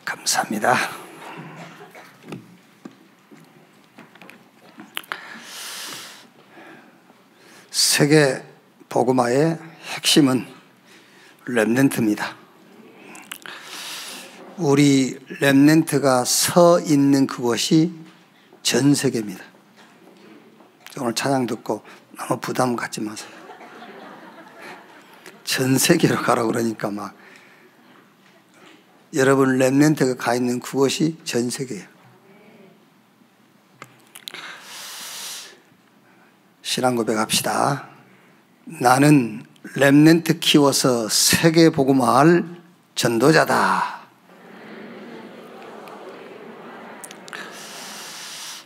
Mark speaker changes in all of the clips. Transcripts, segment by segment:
Speaker 1: 감사합니다. 세계 복음화의 핵심은 렘넌트입니다. 우리 렘넌트가 서 있는 그곳이 전 세계입니다. 오늘 찬양 듣고 너무 부담 갖지 마세요. 전 세계로 가라고 그러니까 막 여러분 렘넌트가 가 있는 그곳이 전 세계예요. 신앙 고백합시다. 나는 렘넌트 키워서 세계 복음화할 전도자다.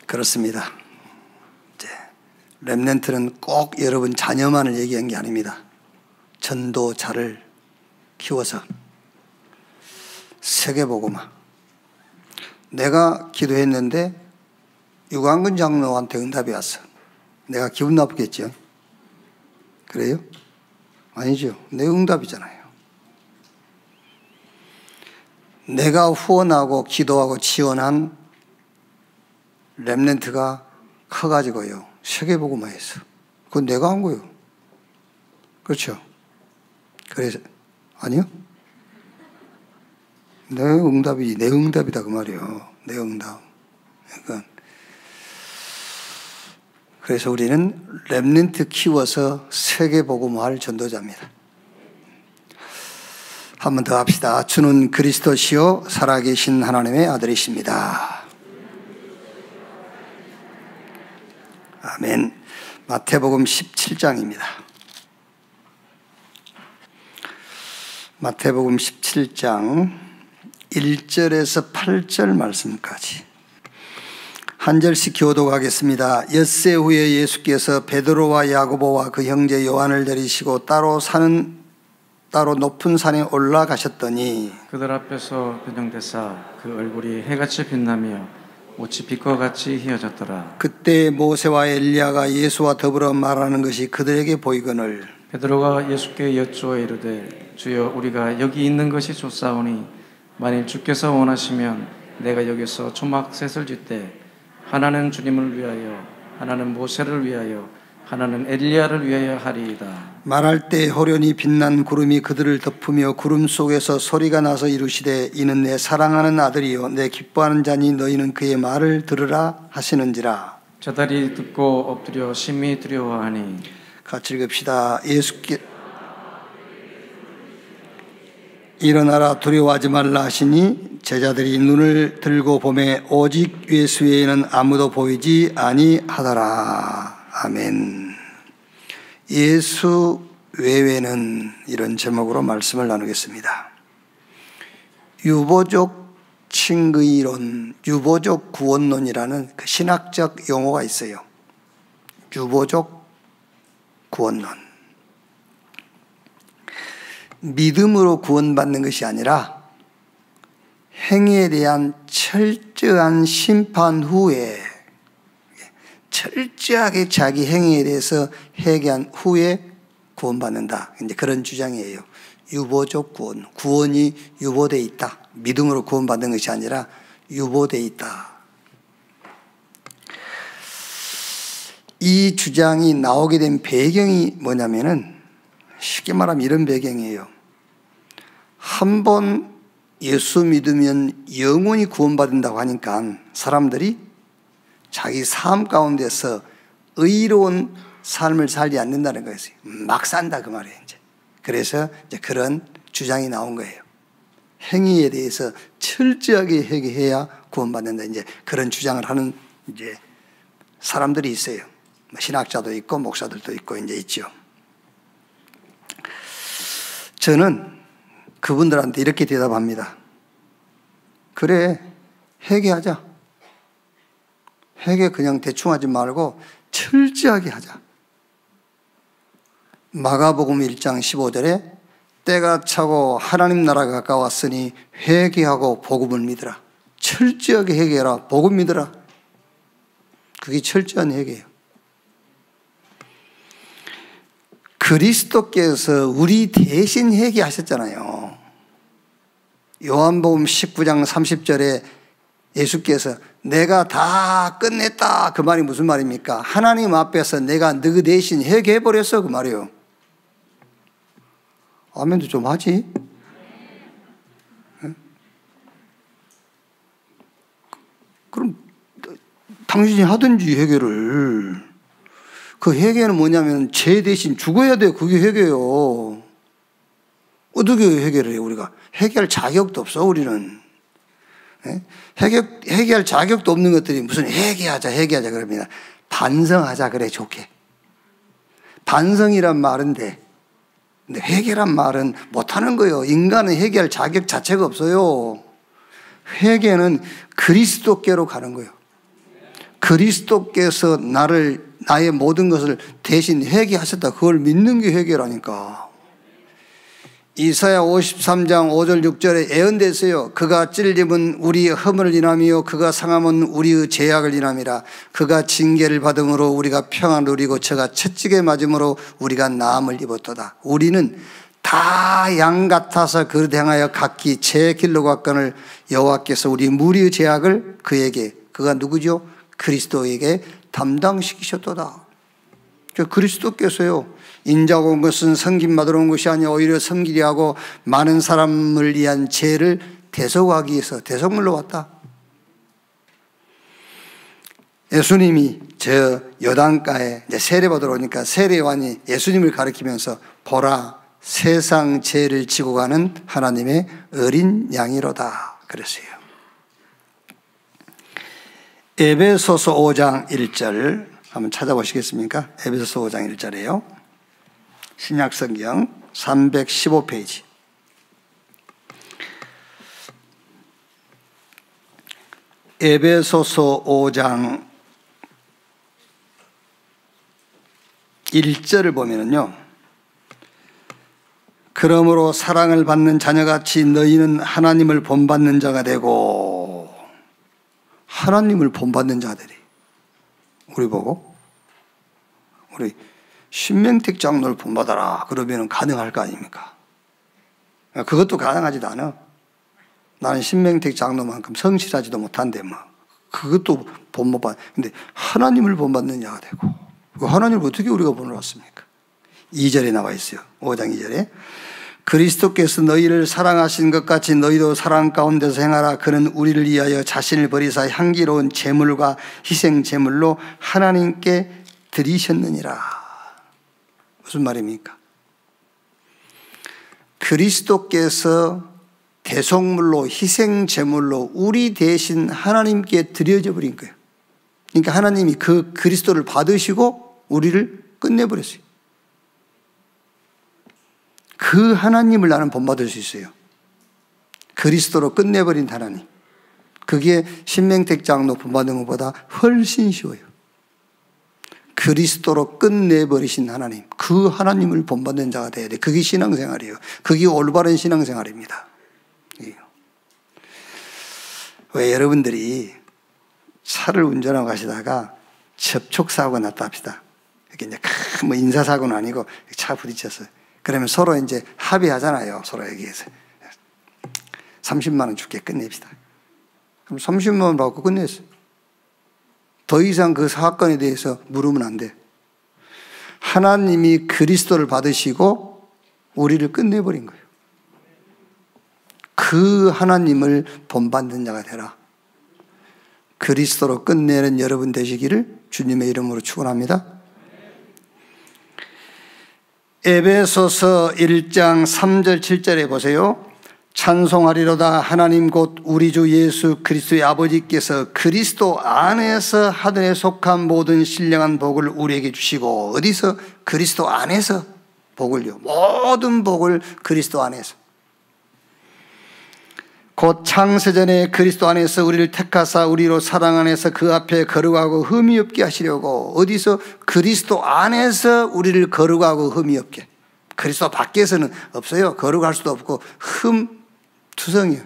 Speaker 1: 그렇습니다. 이제 렘넌트는 꼭 여러분 자녀만을 얘기한 게 아닙니다. 전도자를 키워서 세계 복음화. 내가 기도했는데 유광근 장로한테 응답이 왔어. 내가 기분 나쁘겠죠? 그래요? 아니죠. 내 응답이잖아요. 내가 후원하고 기도하고 지원한 렘넌트가 커가지고요. 세계 복음화했어. 그건 내가 한 거예요. 그렇죠? 그래서 아니요? 내 응답이다 그 말이에요. 내 응답. 그러니까 그래서 우리는 렘넌트 키워서 세계 복음화할 전도자입니다. 한 번 더 합시다. 주는 그리스도시요 살아계신 하나님의 아들이십니다. 아멘. 마태복음 17장입니다. 마태복음 17장 1절에서 8절 말씀까지 한 절씩 교독하겠습니다. 엿새 후에 예수께서 베드로와 야고보와 그 형제 요한을 데리시고 따로 높은 산에 올라가셨더니
Speaker 2: 그들 앞에서 변형되사 그 얼굴이 해같이 빛나며 옷이 빛과 같이 휘어졌더라.
Speaker 1: 그때 모세와 엘리야가 예수와 더불어 말하는 것이 그들에게 보이거늘
Speaker 2: 베드로가 예수께 여쭈어 이르되 주여 우리가 여기 있는 것이 좋사오니 만일 주께서 원하시면 내가 여기서 초막셋을 짓되 하나는 주님을 위하여 하나는 모세를 위하여 하나는 엘리야를 위하여 하리이다.
Speaker 1: 말할 때 호련히 빛난 구름이 그들을 덮으며 구름 속에서 소리가 나서 이르시되 이는 내 사랑하는 아들이요 내 기뻐하는 자니 너희는 그의 말을 들으라 하시는지라.
Speaker 2: 저들이 듣고 엎드려 심히 두려워하니
Speaker 1: 같이 읽읍시다. 예수께 일어나라 두려워하지 말라 하시니 제자들이 눈을 들고 보매 오직 예수 외에는 아무도 보이지 아니하더라. 아멘. 예수 외에는 이런 제목으로 말씀을 나누겠습니다. 유보적 칭의론, 유보적 구원론이라는 그 신학적 용어가 있어요. 유보적 구원론. 믿음으로 구원받는 것이 아니라 행위에 대한 철저한 심판 후에 철저하게 자기 행위에 대해서 회개한 후에 구원받는다. 이제 그런 주장이에요. 유보적 구원. 구원이 유보되어 있다. 믿음으로 구원받는 것이 아니라 유보되어 있다. 이 주장이 나오게 된 배경이 뭐냐면은 쉽게 말하면 이런 배경이에요. 한 번 예수 믿으면 영원히 구원받는다고 하니까 사람들이 자기 삶 가운데서 의로운 삶을 살지 않는다는 거예요. 막 산다 그 말이에요. 이제. 그래서 이제 그런 주장이 나온 거예요. 행위에 대해서 철저하게 회개해야 구원받는다. 이제 그런 주장을 하는 이제 사람들이 있어요. 신학자도 있고 목사들도 있고 이제 있죠. 저는 그분들한테 이렇게 대답합니다. 그래, 회개하자. 회개 그냥 대충 하지 말고 철저하게 하자. 마가복음 1장 15절에 때가 차고 하나님 나라가 가까웠으니 회개하고 복음을 믿으라. 철저하게 회개해라. 복음 믿으라. 그게 철저한 회개예요. 그리스도께서 우리 대신 회개하셨잖아요. 요한복음 19장 30절에 예수께서 내가 다 끝냈다, 그 말이 무슨 말입니까? 하나님 앞에서 내가 너 대신 회개해버렸어, 그 말이에요. 아멘도 좀 하지? 그럼 당신이 하든지 회개를. 그 회개는 뭐냐면 죄 대신 죽어야 돼요. 그게 회개예요. 어떻게 회개를 해요? 우리가 회개할 자격도 없어, 우리는. 회개할 자격도 없는 것들이 무슨 회개하자 그럽니다. 반성하자 그래, 좋게. 반성이란 말은 돼. 근데 회개란 말은 못하는 거예요. 인간은 회개할 자격 자체가 없어요. 회개는 그리스도께로 가는 거예요. 그리스도께서 나의 모든 것을 대신 회개하셨다, 그걸 믿는 게 회개라니까. 이사야 53장 5절 6절에 예언됐어요. 그가 찔림은 우리의 허물을 인하며 그가 상함은 우리의 죄악을 인함이라. 그가 징계를 받음으로 우리가 평안을 누리고 저가 채찍에 맞음으로 우리가 나음을 입었도다. 우리는 다 양 같아서 그릇 행하여 각기 제 길로 갔거늘 여호와께서 우리 무리의 죄악을 그에게, 그가 누구죠? 그리스도에게 담당시키셨도다. 그리스도께서요, 인자가 온 것은 섬김받으러 온 것이 아니라 오히려 섬기려 하고 많은 사람을 위한 죄를 대속하기 위해서 대속물로 왔다. 예수님이 저 요단가에 세례받으러 오니까 세례요한이 예수님을 가리키면서 보라, 세상 죄를 지고 가는 하나님의 어린 양이로다 그랬어요. 에베소서 5장 1절 한번 찾아보시겠습니까? 에베소서 5장 1절이에요. 신약성경 315페이지. 에베소서 5장 1절을 보면은요, 그러므로 사랑을 받는 자녀같이 너희는 하나님을 본받는 자가 되고, 하나님을 본받는 자들이, 우리 보고 우리 신명택 장로를 본받아라 그러면 가능할 거 아닙니까? 그것도 가능하지도 않아. 나는 신명택 장로만큼 성실하지도 못한데 뭐 그것도 본받아. 근데 하나님을 본받는 자가 되고, 하나님을 어떻게 우리가 본받습니까? 2절에 나와 있어요. 5장 2절에 그리스도께서 너희를 사랑하신 것 같이 너희도 사랑 가운데서 행하라. 그는 우리를 위하여 자신을 버리사 향기로운 제물과 희생 제물로 하나님께 드리셨느니라. 무슨 말입니까? 그리스도께서 대속물로 희생 제물로 우리 대신 하나님께 드려져 버린 거예요. 그러니까 하나님이 그 그리스도를 받으시고 우리를 끝내버렸어요. 그 하나님을 나는 본받을 수 있어요. 그리스도로 끝내버린 하나님. 그게 신명택 장로 본받는 것보다 훨씬 쉬워요. 그리스도로 끝내버리신 하나님, 그 하나님을 본받는 자가 돼야 돼. 그게 신앙생활이에요. 그게 올바른 신앙생활입니다. 왜 여러분들이 차를 운전하고 가시다가 접촉사고가 났다 합시다. 이렇게 이제 뭐 인사사고는 아니고 차 부딪혔어요. 그러면 서로 이제 합의하잖아요. 서로 얘기해서 30만 원 줄게 끝냅시다. 그럼 30만 원 받고 끝냈어요. 더 이상 그 사건에 대해서 물으면 안 돼. 하나님이 그리스도를 받으시고 우리를 끝내버린 거예요. 그 하나님을 본받는 자가 되라. 그리스도로 끝내는 여러분 되시기를 주님의 이름으로 축원합니다. 에베소서 1장 3절 7절에 보세요. 찬송하리로다 하나님 곧 우리 주 예수 그리스도의 아버지께서 그리스도 안에서 하늘에 속한 모든 신령한 복을 우리에게 주시고, 어디서? 그리스도 안에서 복을요. 모든 복을 그리스도 안에서. 곧 창세전에 그리스도 안에서 우리를 택하사 우리로 사랑 안에서 그 앞에 거룩하고 흠이 없게 하시려고. 어디서? 그리스도 안에서 우리를 거룩하고 흠이 없게. 그리스도 밖에서는 없어요. 거룩할 수도 없고 흠투성이에요.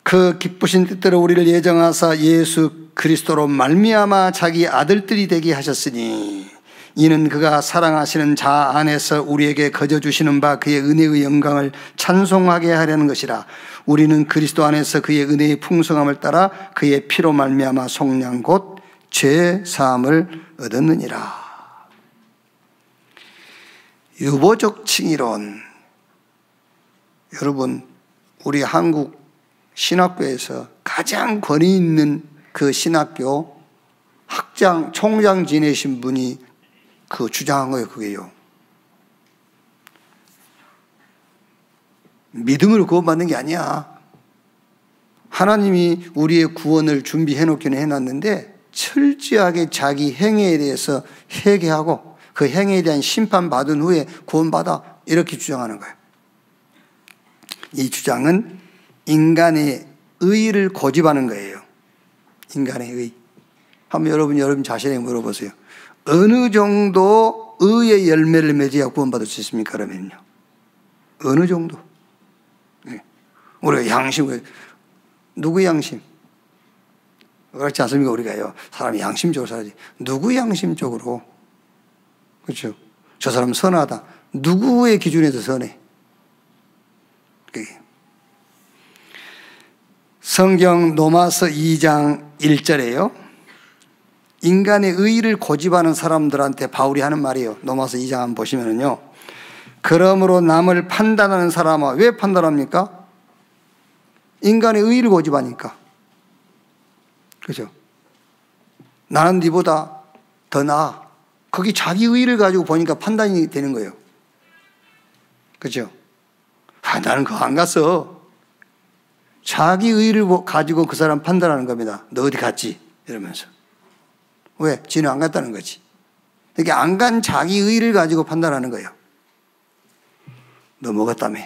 Speaker 1: 그 기쁘신 뜻대로 우리를 예정하사 예수 그리스도로 말미암아 자기 아들들이 되게 하셨으니. 이는 그가 사랑하시는 자 안에서 우리에게 거저 주시는 바 그의 은혜의 영광을 찬송하게 하려는 것이라. 우리는 그리스도 안에서 그의 은혜의 풍성함을 따라 그의 피로 말미암아 속량 곧 죄 사함을 얻었느니라. 유보적 칭의론. 여러분, 우리 한국 신학교에서 가장 권위 있는 그 신학교 학장, 총장 지내신 분이 그 주장한 거예요. 그게요. 믿음으로 구원받는 게 아니야. 하나님이 우리의 구원을 준비해 놓기는 해놨는데 철저하게 자기 행위에 대해서 회개하고 그 행위에 대한 심판받은 후에 구원받아, 이렇게 주장하는 거예요. 이 주장은 인간의 의의를 고집하는 거예요. 인간의 의. 한번 여러분 자신에게 물어보세요. 어느 정도 의의 열매를 맺어야 구원받을 수 있습니까? 그러면요. 어느 정도? 네. 우리가 양심, 누구 양심? 그렇지 않습니까? 우리가요. 사람이 양심적으로 살아야지. 누구 양심적으로? 그렇죠. 저 사람은 선하다. 누구의 기준에서 선해? 그게. 성경 로마서 2장 1절에요. 인간의 의의를 고집하는 사람들한테 바울이 하는 말이에요. 로마서 2장 한번 보시면은요. 그러므로 남을 판단하는 사람아, 왜 판단합니까? 인간의 의의를 고집하니까. 그죠? 나는 네보다 더 나아. 거기 자기 의의를 가지고 보니까 판단이 되는 거예요. 그죠? 나는 그거 안 갔어. 자기 의의를 가지고 그 사람 판단하는 겁니다. 너 어디 갔지? 이러면서. 왜? 지는 안 갔다는 거지. 이렇게 안 간 자기 의의를 가지고 판단하는 거예요. 너 먹었다며.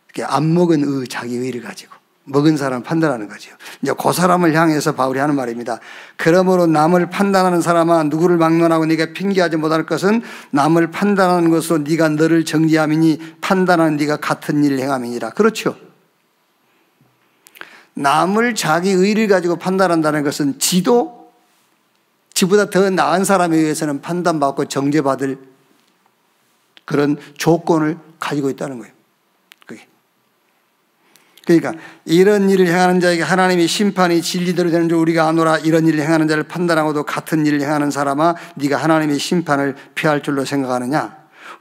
Speaker 1: 이렇게 안 먹은 자기 의의를 가지고 먹은 사람 판단하는 거죠. 이제 그 사람을 향해서 바울이 하는 말입니다. 그러므로 남을 판단하는 사람아, 누구를 막론하고 네가 핑계하지 못할 것은 남을 판단하는 것으로 네가 너를 정죄함이니 판단하는 네가 같은 일을 행함이니라. 그렇죠. 남을 자기 의의를 가지고 판단한다는 것은 지보다 더 나은 사람에 의해서는 판단받고 정죄받을 그런 조건을 가지고 있다는 거예요. 그러니까 이런 일을 행하는 자에게 하나님의 심판이 진리대로 되는 줄 우리가 아노라. 이런 일을 행하는 자를 판단하고도 같은 일을 행하는 사람아, 네가 하나님의 심판을 피할 줄로 생각하느냐?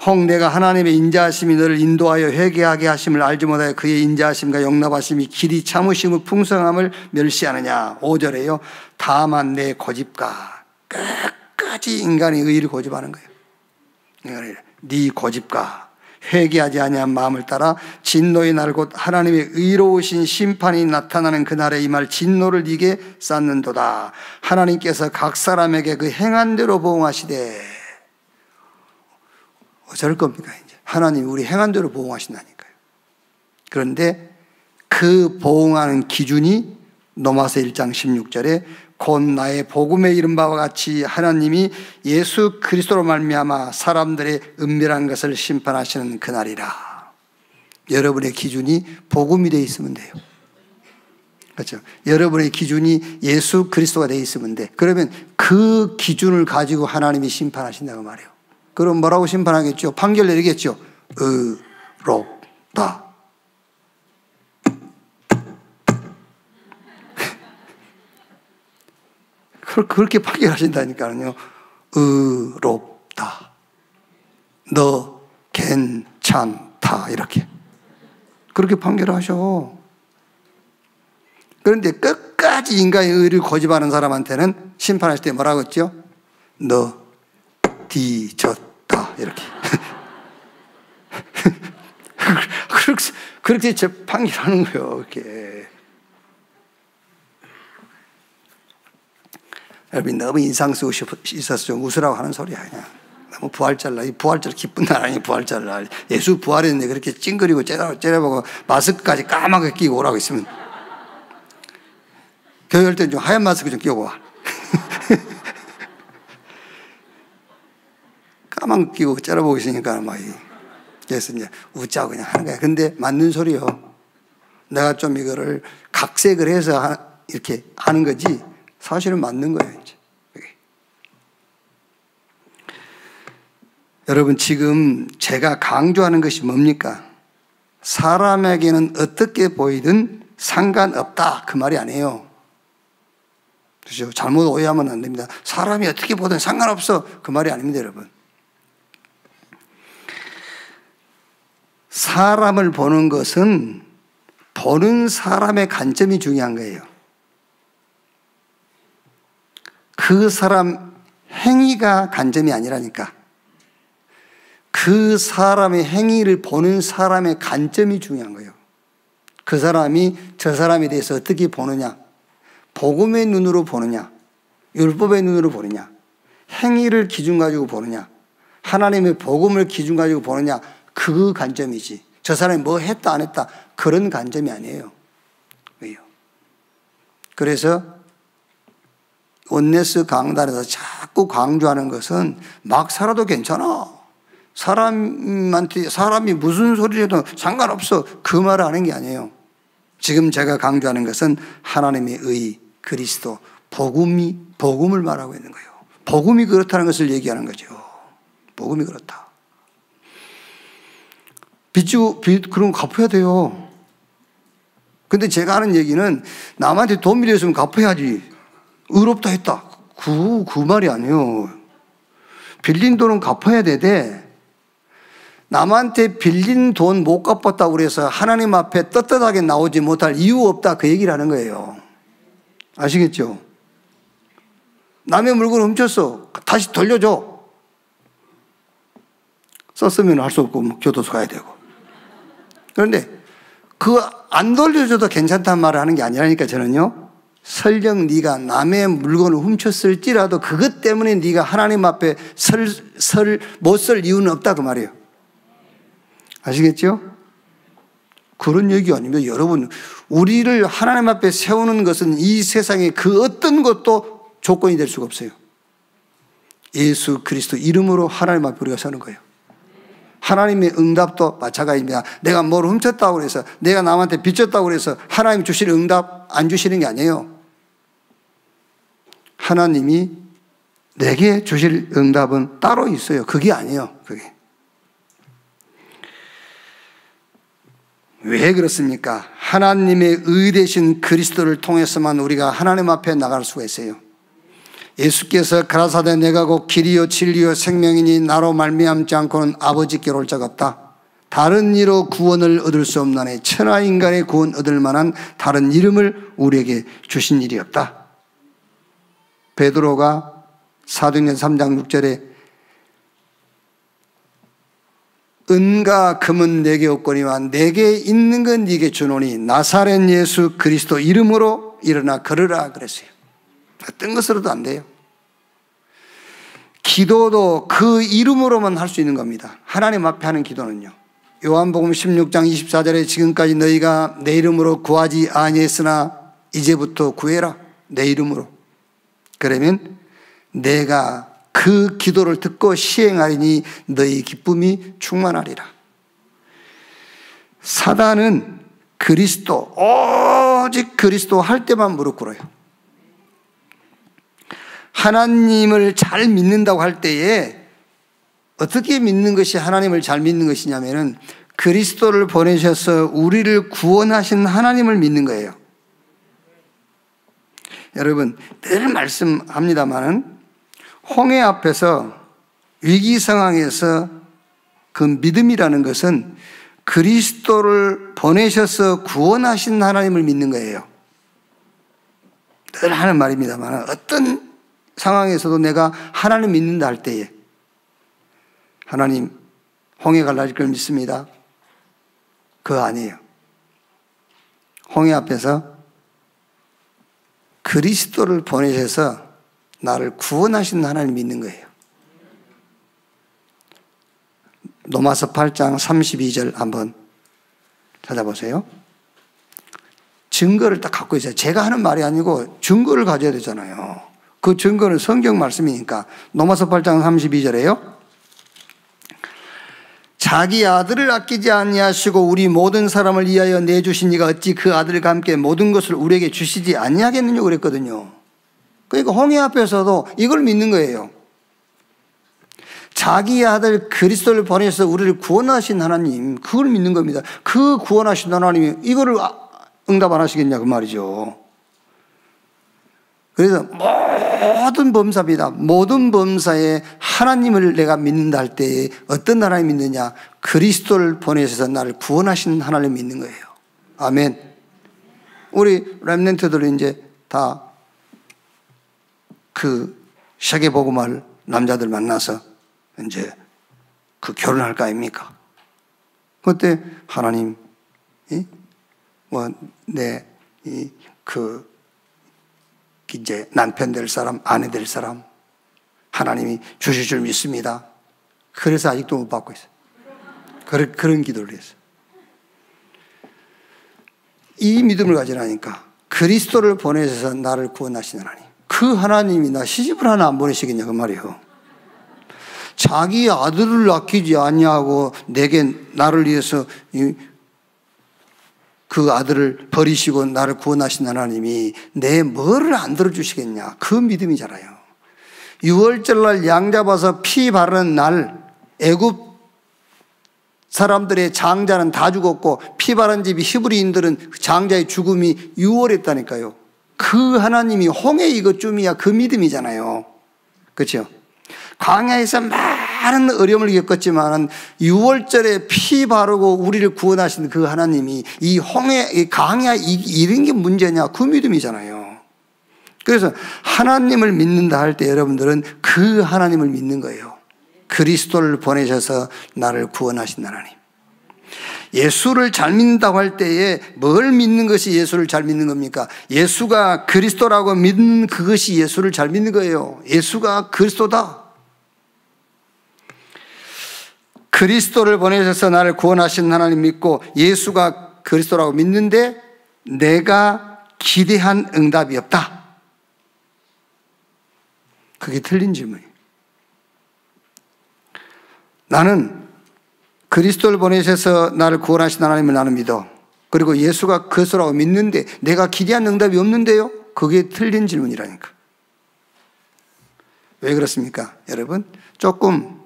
Speaker 1: 혹 내가 하나님의 인자하심이 너를 인도하여 회개하게 하심을 알지 못하여 그의 인자하심과 용납하심이 길이 참으심의 풍성함을 멸시하느냐? 5절에요. 다만 내 고집과, 끝까지 인간의 의의를 고집하는 거예요. 네 고집과 회개하지 아니한 마음을 따라 진노의 날 곧 하나님의 의로우신 심판이 나타나는 그날에 임할 진노를 네게 쌓는도다. 하나님께서 각 사람에게 그 행한 대로 보응하시되. 어쩔 겁니까? 이제 하나님이 우리 행한 대로 보응하신다니까요. 그런데 그 보응하는 기준이 로마서 1장 16절에 곧 나의 복음에 이른 바와 같이 하나님이 예수 그리스도로 말미암아 사람들의 은밀한 것을 심판하시는 그날이라. 여러분의 기준이 복음이 되어 있으면 돼요. 그렇죠? 여러분의 기준이 예수 그리스도가 되어 있으면 돼. 그러면 그 기준을 가지고 하나님이 심판하신다고 말해요. 그럼 뭐라고 심판하겠죠? 판결 내리겠죠? 의롭다. 그렇게 판결하신다니까요. 의롭다. 너 괜찮다. 이렇게. 그렇게 판결하셔. 그런데 끝까지 인간의 의를 고집하는 사람한테는 심판하실 때 뭐라고 했죠? 너 뒤졌다. 이렇게. 그렇게 판결하는 거예요. 이렇게. 여러분, 너무 인상 쓰고 있어서 좀 웃으라고 하는 소리야. 그냥. 너무 부활절 기쁜 날 아니에요. 부활절 날. 예수 부활했는데 그렇게 찡그리고 째려보고 마스크까지 까맣게 끼고 오라고 있으면. 교회 할 땐 좀 하얀 마스크 좀 끼고 와. 까맣게 끼고 째려보고 있으니까 막. 그래서 이제 웃자고 그냥 하는 거야. 근데 맞는 소리요. 내가 좀 이거를 각색을 해서 이렇게 하는 거지. 사실은 맞는 거예요, 이제. 여러분, 지금 제가 강조하는 것이 뭡니까? 사람에게는 어떻게 보이든 상관없다, 그 말이 아니에요. 그렇죠? 잘못 오해하면 안 됩니다. 사람이 어떻게 보든 상관없어, 그 말이 아닙니다, 여러분. 사람을 보는 것은 보는 사람의 관점이 중요한 거예요. 그 사람 행위가 관점이 아니라니까. 그 사람의 행위를 보는 사람의 관점이 중요한 거예요. 그 사람이 저 사람에 대해서 어떻게 보느냐, 복음의 눈으로 보느냐, 율법의 눈으로 보느냐, 행위를 기준 가지고 보느냐, 하나님의 복음을 기준 가지고 보느냐, 그 관점이지. 저 사람이 뭐 했다 안 했다 그런 관점이 아니에요. 왜요? 그래서 원네스 강단에서 자꾸 강조하는 것은 막 살아도 괜찮아, 사람이 무슨 소리를 해도 상관없어, 그 말을 하는 게 아니에요. 지금 제가 강조하는 것은 하나님의 의, 그리스도, 복음을 말하고 있는 거예요. 복음이 그렇다는 것을 얘기하는 거죠. 복음이 그렇다. 그럼 갚아야 돼요. 근데 제가 하는 얘기는 남한테 돈 빌렸으면 갚아야지, 의롭다 했다, 그 말이 아니에요. 빌린 돈은 갚아야 되되, 남한테 빌린 돈 못 갚았다고 그래서 하나님 앞에 떳떳하게 나오지 못할 이유 없다, 그 얘기를 하는 거예요. 아시겠죠? 남의 물건을 훔쳤어, 다시 돌려줘. 썼으면 할 수 없고 교도소 가야 되고. 그런데 그거 안 돌려줘도 괜찮다는 말을 하는 게 아니라니까. 저는요, 설령 네가 남의 물건을 훔쳤을지라도 그것 때문에 네가 하나님 앞에 못 설 이유는 없다, 그 말이에요. 아시겠죠? 그런 얘기 아닙니다. 여러분, 우리를 하나님 앞에 세우는 것은 이 세상에 그 어떤 것도 조건이 될 수가 없어요. 예수 그리스도 이름으로 하나님 앞에 우리가 서는 거예요. 하나님의 응답도 마찬가지입니다. 내가 뭘 훔쳤다고 해서, 내가 남한테 빚졌다고 해서 하나님 주실 응답 안 주시는 게 아니에요. 하나님이 내게 주실 응답은 따로 있어요. 그게 아니에요. 그게. 왜 그렇습니까? 하나님의 의 되신 그리스도를 통해서만 우리가 하나님 앞에 나갈 수가 있어요. 예수께서 가라사대 내가 곧 길이요 진리요 생명이니 나로 말미암지 않고는 아버지께로 올 자가 없다. 다른 이로 구원을 얻을 수 없나니 천하 인간의 구원 얻을 만한 다른 이름을 우리에게 주신 일이 없다. 베드로가 사도행전 3장 6절에 은과 금은 내게 없거니와 내게 있는 건 네게 주노니 나사렛 예수 그리스도 이름으로 일어나 걸으라 그랬어요. 어떤 것으로도 안 돼요. 기도도 그 이름으로만 할 수 있는 겁니다. 하나님 앞에 하는 기도는요. 요한복음 16장 24절에 지금까지 너희가 내 이름으로 구하지 아니했으나 이제부터 구해라, 내 이름으로. 그러면 내가 그 기도를 듣고 시행하리니 너희 기쁨이 충만하리라. 사단은 그리스도, 오직 그리스도 할 때만 무릎 꿇어요. 하나님을 잘 믿는다고 할 때에 어떻게 믿는 것이 하나님을 잘 믿는 것이냐면은 그리스도를 보내셔서 우리를 구원하신 하나님을 믿는 거예요. 여러분, 늘 말씀합니다마는 홍해 앞에서 위기 상황에서 그 믿음이라는 것은 그리스도를 보내셔서 구원하신 하나님을 믿는 거예요. 늘 하는 말입니다만 어떤 상황에서도 내가 하나님 믿는다 할 때에 하나님 홍해 갈라질 걸 믿습니다. 그거 아니에요. 홍해 앞에서 그리스도를 보내셔서 나를 구원하신 하나님 믿는 거예요. 로마서 8장 32절 한번 찾아보세요. 증거를 딱 갖고 있어요. 제가 하는 말이 아니고 증거를 가져야 되잖아요. 그 증거는 성경 말씀이니까. 로마서 8장 32절에요. 자기 아들을 아끼지 아니하시고 우리 모든 사람을 위하여 내주신 이가 어찌 그 아들과 함께 모든 것을 우리에게 주시지 아니하겠느냐 그랬거든요. 그러니까 홍해 앞에서도 이걸 믿는 거예요. 자기 아들 그리스도를 보내셔서 우리를 구원하신 하나님, 그걸 믿는 겁니다. 그 구원하신 하나님이 이거를 응답 안 하시겠냐 그 말이죠. 그래서 모든 범사입니다. 모든 범사에 하나님을 내가 믿는다 할 때에 어떤 하나님 믿느냐? 그리스도를 보내셔서 나를 구원하신 하나님 믿는 거예요. 아멘. 우리 렘넌트들은 이제 다 그 세계복음할 남자들 만나서 이제 그 결혼할 거 아닙니까? 그때 하나님, 이제 남편 될 사람, 아내 될 사람 하나님이 주실 줄 믿습니다. 그래서 아직도 못 받고 있어요. 그런 기도를 했어요. 이 믿음을 가지라니까 그리스도를 보내셔서 나를 구원하신 하나님, 그 하나님이 나 시집을 하나 안 보내시겠냐 그 말이에요. 자기 아들을 아끼지 아니하고 내게 나를 위해서 그 아들을 버리시고 나를 구원하신 하나님이 내 뭐를 안 들어주시겠냐, 그 믿음이잖아요. 6월절날 양 잡아서 피 바르는 날 애굽 사람들의 장자는 다 죽었고 피 바른 집이 히브리인들은 장자의 죽음이 6월했다니까요. 그 하나님이 홍해 이것쯤이야 그 믿음이잖아요. 그렇죠? 광야에서 많은 어려움을 겪었지만 6월절에 피 바르고 우리를 구원하신 그 하나님이 이 홍해, 이 광야 이런 게 문제냐, 그 믿음이잖아요. 그래서 하나님을 믿는다 할 때 여러분들은 그 하나님을 믿는 거예요. 그리스도를 보내셔서 나를 구원하신 하나님. 예수를 잘 믿는다고 할 때에 뭘 믿는 것이 예수를 잘 믿는 겁니까? 예수가 그리스도라고 믿는 그것이 예수를 잘 믿는 거예요. 예수가 그리스도다. 그리스도를 보내셔서 나를 구원하신 하나님 믿고 예수가 그리스도라고 믿는데 내가 기대한 응답이 없다. 그게 틀린 질문이에요. 나는 그리스도를 보내셔서 나를 구원하신 하나님을 나는 믿어. 그리고 예수가 그리스도라고 믿는데 내가 기대한 응답이 없는데요? 그게 틀린 질문이라니까. 왜 그렇습니까? 여러분, 조금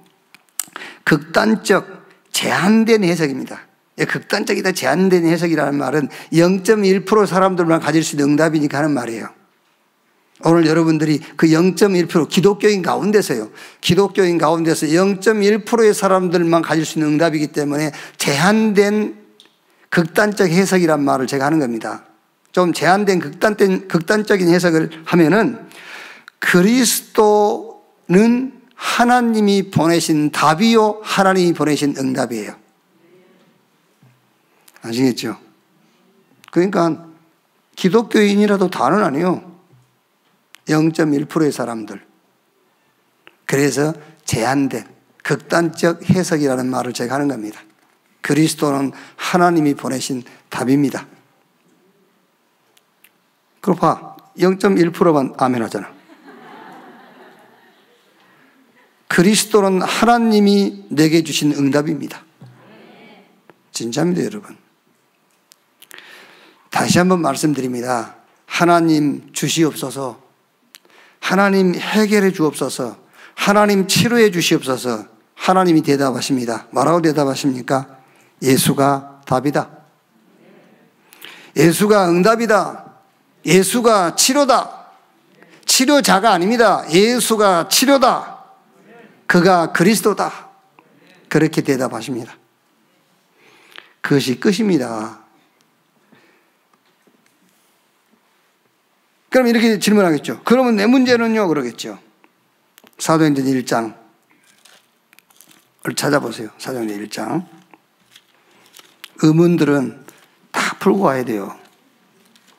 Speaker 1: 극단적, 제한된 해석입니다. 극단적이다, 제한된 해석이라는 말은 0.1% 사람들만 가질 수 있는 응답이니까 하는 말이에요. 오늘 여러분들이 그 0.1% 기독교인 가운데서요, 기독교인 가운데서 0.1%의 사람들만 가질 수 있는 응답이기 때문에 제한된 극단적 해석이란 말을 제가 하는 겁니다. 좀 제한된 극단적인 해석을 하면은 그리스도는 하나님이 보내신 답이요, 하나님이 보내신 응답이에요. 아시겠죠? 그러니까 기독교인이라도 다는 아니에요. 0.1%의 사람들. 그래서 제한된 극단적 해석이라는 말을 제가 하는 겁니다. 그리스도는 하나님이 보내신 답입니다. 그거 봐, 0.1%만 아멘 하잖아. 그리스도는 하나님이 내게 주신 응답입니다. 진짜입니다, 여러분. 다시 한번 말씀드립니다. 하나님 주시옵소서, 하나님 해결해 주옵소서, 하나님 치료해 주시옵소서. 하나님이 대답하십니다. 뭐라고 대답하십니까? 예수가 답이다. 예수가 응답이다. 예수가 치료다. 치료자가 아닙니다. 예수가 치료다. 그가 그리스도다. 그렇게 대답하십니다. 그것이 끝입니다. 그럼 이렇게 질문하겠죠. 그러면 내 문제는요? 그러겠죠. 사도행전 1장을 찾아보세요. 사도행전 1장. 의문들은 다 풀고 가야 돼요.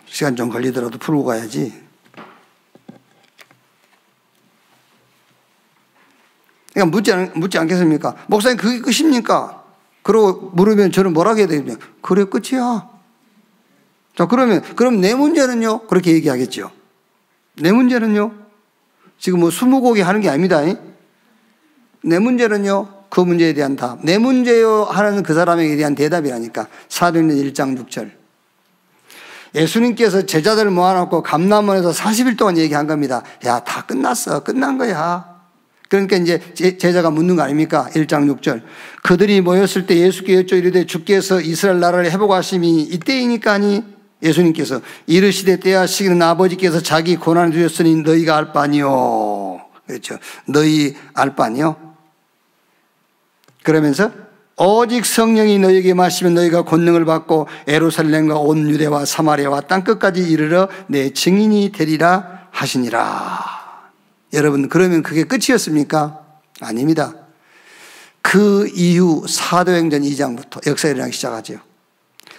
Speaker 1: 시간 좀 걸리더라도 풀고 가야지. 그러니까 묻지 않겠습니까? 목사님, 그게 끝입니까? 그러고 물으면 저는 뭐라고 해야 되겠냐? 그래, 끝이야. 자, 그럼 내 문제는요? 그렇게 얘기하겠죠. 내 문제는요? 지금 뭐 스무고개 하는 게 아닙니다. 내 문제는요? 그 문제에 대한 답. 내 문제요 하는 그 사람에게 대한 대답이라니까. 사도행전 1장 6절. 예수님께서 제자들을 모아놓고 감람원에서 40일 동안 얘기한 겁니다. 야, 다 끝났어. 끝난 거야. 그러니까 이제 제자가 묻는 거 아닙니까? 1장 6절. 그들이 모였을 때 예수께 여쭈 이르되 주께서 이스라엘 나라를 회복하심이 이때이니까 하니 예수님께서 이르시되 때와 시기는 아버지께서 자기 고난을 주셨으니 너희가 알 바니요. 그렇죠. 너희 알 바니요. 그러면서 오직 성령이 너희에게 마시면 너희가 권능을 받고 예루살렘과 온 유대와 사마리아와 땅끝까지 이르러 내 증인이 되리라 하시니라. 여러분, 그러면 그게 끝이었습니까? 아닙니다. 그 이후 사도행전 2장부터 역사가 일어나기 시작하죠.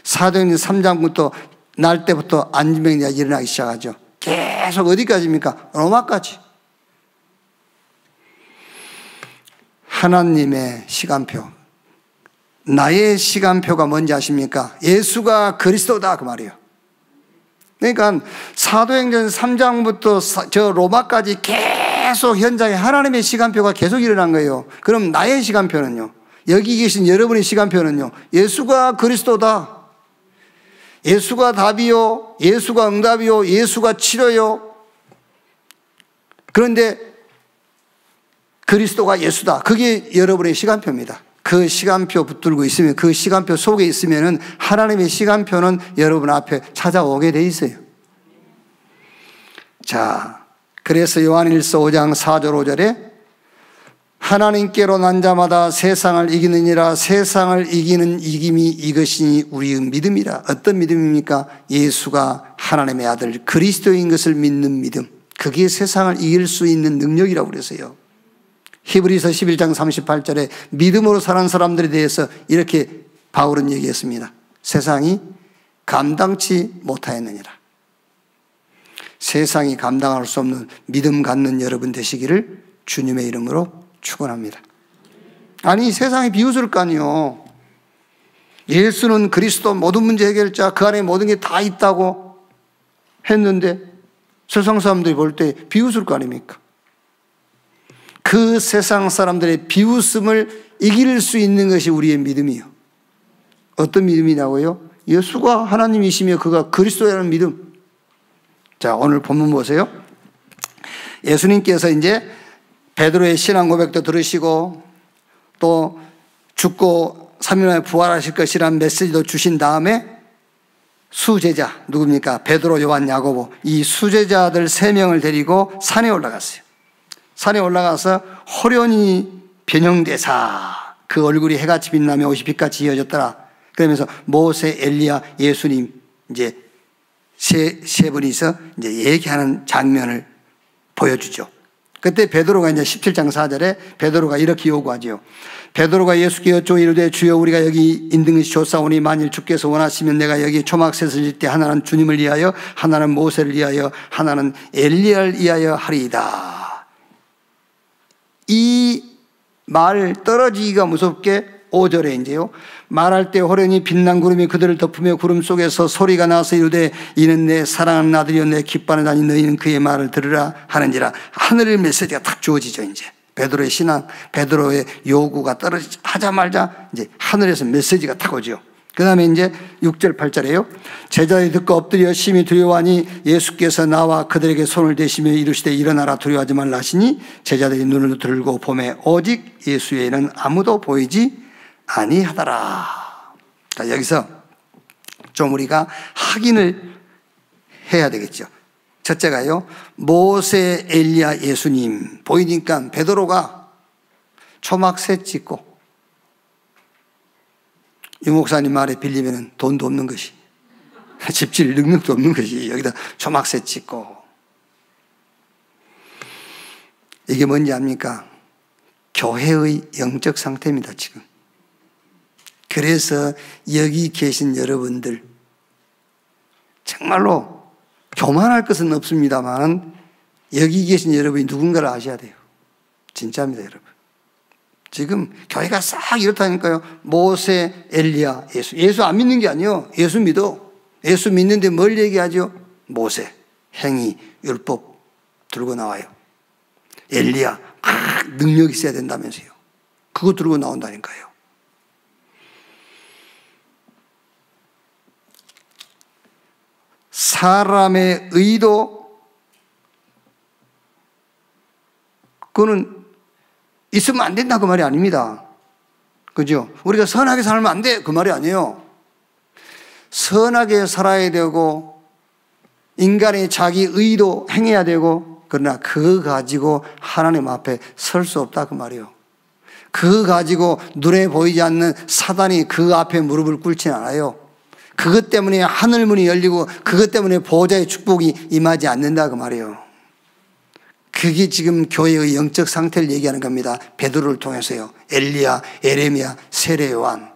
Speaker 1: 사도행전 3장부터 날 때부터 안진병이 일어나기 시작하죠. 계속 어디까지입니까? 로마까지. 하나님의 시간표. 나의 시간표가 뭔지 아십니까? 예수가 그리스도다 그 말이에요. 그러니까 사도행전 3장부터 저 로마까지 계속 현장에 하나님의 시간표가 계속 일어난 거예요. 그럼 나의 시간표는요? 여기 계신 여러분의 시간표는요? 예수가 그리스도다. 예수가 답이요. 예수가 응답이요. 예수가 치료요. 그런데 그리스도가 예수다. 그게 여러분의 시간표입니다. 그 시간표 붙들고 있으면, 그 시간표 속에 있으면은 하나님의 시간표는 여러분 앞에 찾아오게 돼 있어요. 자, 그래서 요한일서 5장 4절 5절에 하나님께로 난 자마다 세상을 이기느니라. 세상을 이기는 이김이 이것이니 우리의 믿음이라. 어떤 믿음입니까? 예수가 하나님의 아들 그리스도인 것을 믿는 믿음. 그게 세상을 이길 수 있는 능력이라고 그랬어요. 히브리서 11장 38절에 믿음으로 사는 사람들에 대해서 이렇게 바울은 얘기했습니다. 세상이 감당치 못하였느니라. 세상이 감당할 수 없는 믿음 갖는 여러분 되시기를 주님의 이름으로 축원합니다. 아니, 세상이 비웃을 거 아니요. 예수는 그리스도 모든 문제 해결자, 그 안에 모든 게 다 있다고 했는데 세상 사람들이 볼 때 비웃을 거 아닙니까? 그 세상 사람들의 비웃음을 이길 수 있는 것이 우리의 믿음이요. 어떤 믿음이냐고요? 예수가 하나님이시며 그가 그리스도라는 믿음. 자, 오늘 본문 보세요. 예수님께서 이제 베드로의 신앙 고백도 들으시고 또 죽고 3일 만에 부활하실 것이라는 메시지도 주신 다음에 수제자, 누굽니까? 베드로, 요한, 야고보, 이 수제자들 3명을 데리고 산에 올라갔어요. 산에 올라가서 호련히 변형되사 그 얼굴이 해같이 빛나며 옷이 빛같이 이어졌더라. 그러면서 모세, 엘리야, 예수님 이제 세 분이서 이제 얘기하는 장면을 보여주죠. 그때 베드로가 이제 17장 4절에 베드로가 이렇게 요구하죠. 베드로가 예수께 여쭈어 이르되 주여 우리가 여기 있는 것이 좋사오니 만일 주께서 원하시면 내가 여기 초막셋을 질 때 하나는 주님을 위하여 하나는 모세를 위하여 하나는 엘리야를 위하여 하리이다. 이 말 떨어지기가 무섭게 5절에 이제요. 말할 때 호련히 빛난 구름이 그들을 덮으며 구름 속에서 소리가 나서 이르되 이는 내 사랑하는 아들이요 내 기뻐하는 아니 너희는 그의 말을 들으라 하는지라. 하늘의 메시지가 딱 주어지죠. 이제 베드로의 신앙, 베드로의 요구가 떨어지자마자 이제 하늘에서 메시지가 딱 오죠. 그 다음에 이제 6절 8절에요. 제자들이 듣고 엎드려 심히 두려워하니 예수께서 나와 그들에게 손을 대시며 이르시되 일어나라 두려워하지 말라 하시니 제자들이 눈을 들고 보매 오직 예수 외에는 아무도 보이지 아니하더라. 그러니까 여기서 좀 우리가 확인을 해야 되겠죠. 첫째가요, 모세, 엘리야, 예수님 보이니까 베드로가 초막셋 짓고 유 목사님 말에 빌리면 돈도 없는 것이, 집질 능력도 없는 것이 여기다 초막셋 짓고. 이게 뭔지 압니까? 교회의 영적 상태입니다, 지금. 그래서 여기 계신 여러분들 정말로 교만할 것은 없습니다만 여기 계신 여러분이 누군가를 아셔야 돼요. 진짜입니다, 여러분. 지금 교회가 싹 이렇다니까요. 모세, 엘리야, 예수. 예수 안 믿는 게 아니에요. 예수 믿어. 예수 믿는데 뭘 얘기하죠? 모세, 행위, 율법 들고 나와요. 엘리야, 능력이 있어야 된다면서요. 그거 들고 나온다니까요. 사람의 의도, 그거는 있으면 안 된다 그 말이 아닙니다. 그죠? 우리가 선하게 살면 안 돼 그 말이 아니에요. 선하게 살아야 되고 인간의 자기 의도 행해야 되고, 그러나 그거 가지고 하나님 앞에 설 수 없다 그 말이에요. 그거 가지고 눈에 보이지 않는 사단이 그 앞에 무릎을 꿇지는 않아요. 그것 때문에 하늘문이 열리고 그것 때문에 보호자의 축복이 임하지 않는다 그 말이에요. 그게 지금 교회의 영적 상태를 얘기하는 겁니다. 베드로를 통해서요. 엘리야, 에레미야, 세례 요한.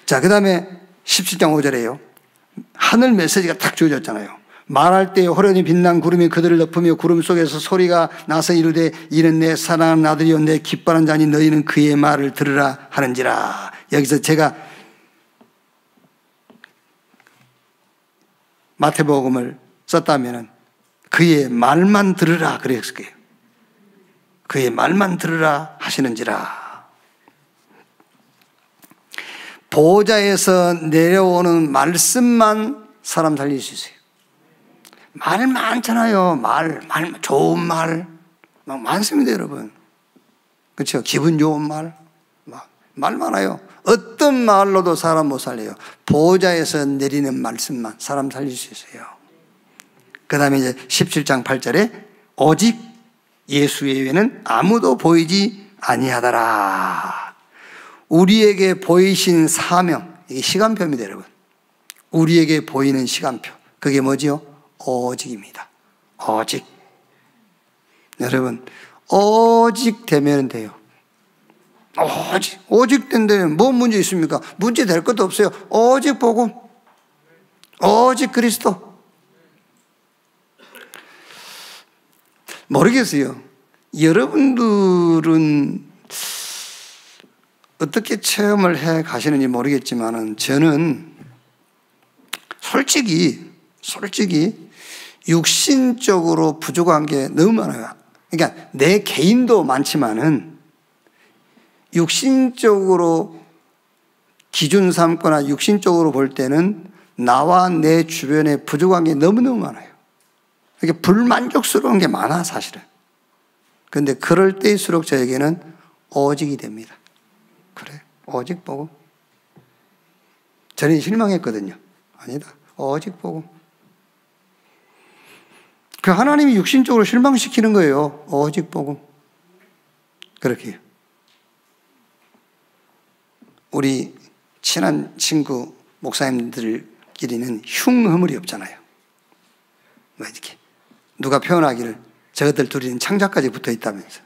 Speaker 1: 자, 그 다음에 17장 5절에요. 하늘 메시지가 딱 주어졌잖아요. 말할 때 호련히 빛난 구름이 그들을 덮으며 구름 속에서 소리가 나서 이르되 이는 내 사랑하는 아들이요 내 기뻐하는 자니 너희는 그의 말을 들으라 하는지라. 여기서 제가 마태복음을 썼다면 그의 말만 들으라 그랬을 거예요. 그의 말만 들으라 하시는지라. 보호자에서 내려오는 말씀만 사람 살릴 수 있어요. 말 많잖아요. 말 좋은 말 막 많습니다, 여러분. 그렇죠? 기분 좋은 말 많아요. 어떤 말로도 사람 못 살려요. 보호자에서 내리는 말씀만 사람 살릴 수 있어요. 그 다음에 이제 17장 8절에 오직 예수 외에는 아무도 보이지 아니하더라. 우리에게 보이신 사명, 이게 시간표입니다, 여러분. 우리에게 보이는 시간표, 그게 뭐지요? 오직입니다. 오직. 여러분, 오직 되면 돼요. 오직 된다면 뭐 문제 있습니까? 문제 될 것도 없어요. 오직 복음, 오직 그리스도. 모르겠어요. 여러분들은 어떻게 체험을 해 가시는지 모르겠지만은 저는 솔직히 육신적으로 부족한 게 너무 많아요. 그러니까 내 개인도 많지만은 육신적으로 기준 삼거나 육신적으로 볼 때는 나와 내 주변에 부족한 게 너무너무 많아요. 이게 불만족스러운 게 많아 사실은. 그런데 그럴 때일수록 저에게는 오직이 됩니다. 그래, 오직 보고. 저는 실망했거든요. 아니다, 오직 보고. 그 하나님이 육신적으로 실망시키는 거예요. 오직 보고. 그렇게 해요. 우리 친한 친구 목사님들끼리는 흉허물이 없잖아요. 뭐 이렇게 누가 표현하기를 저것들 둘이는 창자까지 붙어 있다면서.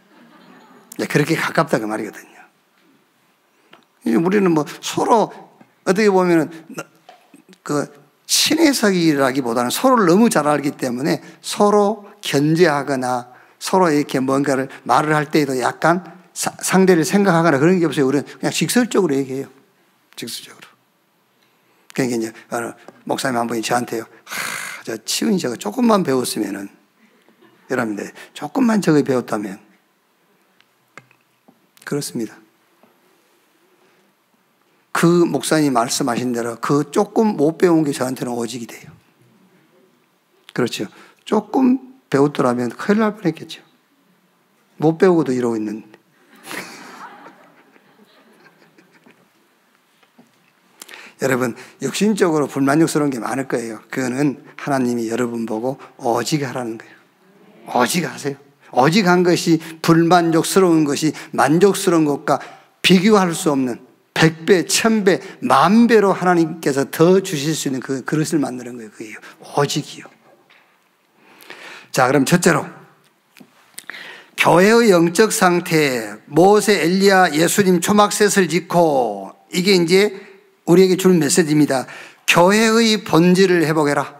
Speaker 1: 그렇게 가깝다 그 말이거든요. 우리는 뭐 서로 어떻게 보면은 그 친해서기라기보다는 서로를 너무 잘 알기 때문에 서로 견제하거나 서로 이렇게 뭔가를 말을 할 때에도 약간 상대를 생각하거나 그런 게 없어요. 우리는 그냥 직설적으로 얘기해요. 직설적으로. 그러니까 이제 목사님 한 분이 저한테요. 저 치훈이 저거 조금만 배웠으면은, 여러분들 조금만 저거 배웠다면. 그렇습니다. 그 목사님이 말씀하신 대로 그 조금 못 배운 게 저한테는 오직이 돼요. 그렇죠. 조금 배웠더라면 큰일 날 뻔했겠죠. 못 배우고도 이러고 있는데. 여러분, 육신적으로 불만족스러운 게 많을 거예요. 그거는 하나님이 여러분 보고 오직 하라는 거예요. 오직 하세요. 오직 한 것이 불만족스러운 것이 만족스러운 것과 비교할 수 없는 100배, 1000배, 10,000배로 하나님께서 더 주실 수 있는 그 그릇을 만드는 거예요. 그게요. 오직이요. 자, 그럼 첫째로 교회의 영적 상태, 모세, 엘리야, 예수님 초막셋을 짓고, 이게 이제 우리에게 줄 메시지입니다. 교회의 본질을 회복해라.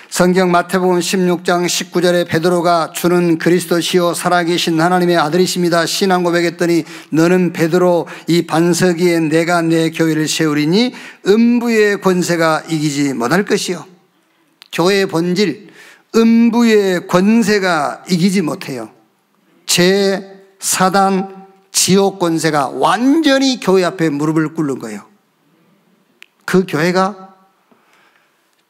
Speaker 1: 성경 마태복음 16장 19절에 베드로가 주는 그리스도시요 살아계신 하나님의 아들이십니다. 신앙 고백했더니 너는 베드로, 이 반석 위에 내가 내 교회를 세우리니 음부의 권세가 이기지 못할 것이요. 교회의 본질, 음부의 권세가 이기지 못해요. 사단, 지옥 권세가 완전히 교회 앞에 무릎을 꿇는 거예요. 그 교회가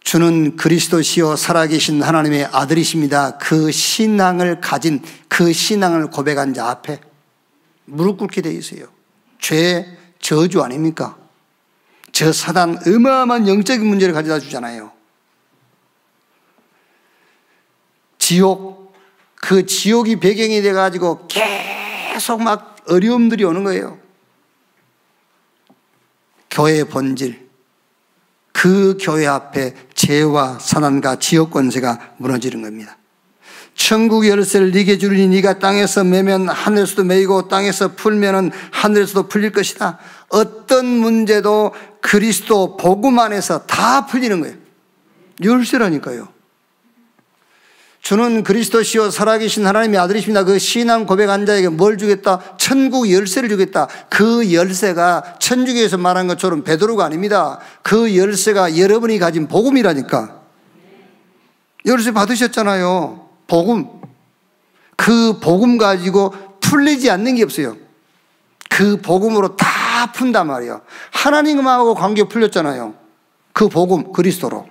Speaker 1: 주는 그리스도시요 살아계신 하나님의 아들이십니다. 그 신앙을 가진, 그 신앙을 고백한 자 앞에 무릎 꿇게 돼 있어요. 죄의 저주 아닙니까? 저 사단 어마어마한 영적인 문제를 가져다 주잖아요. 지옥, 그 지옥이 배경이 돼가지고 계속 막 어려움들이 오는 거예요. 교회의 본질, 그 교회 앞에 죄와 사단과 지옥 권세가 무너지는 겁니다. 천국 열쇠를 네게 주리니 네가 땅에서 매면 하늘에서도 매이고 땅에서 풀면은 하늘에서도 풀릴 것이다. 어떤 문제도 그리스도 복음 안에서 다 풀리는 거예요. 열쇠라니까요. 주는 그리스도시요 살아계신 하나님의 아들이십니다. 그 신앙 고백한 자에게 뭘 주겠다? 천국 열쇠를 주겠다. 그 열쇠가 천주교에서 말한 것처럼 베드로가 아닙니다. 그 열쇠가 여러분이 가진 복음이라니까. 열쇠 받으셨잖아요. 복음. 그 복음 가지고 풀리지 않는 게 없어요. 그 복음으로 다 푼단 말이에요. 하나님하고 관계 풀렸잖아요. 그 복음, 그리스도로.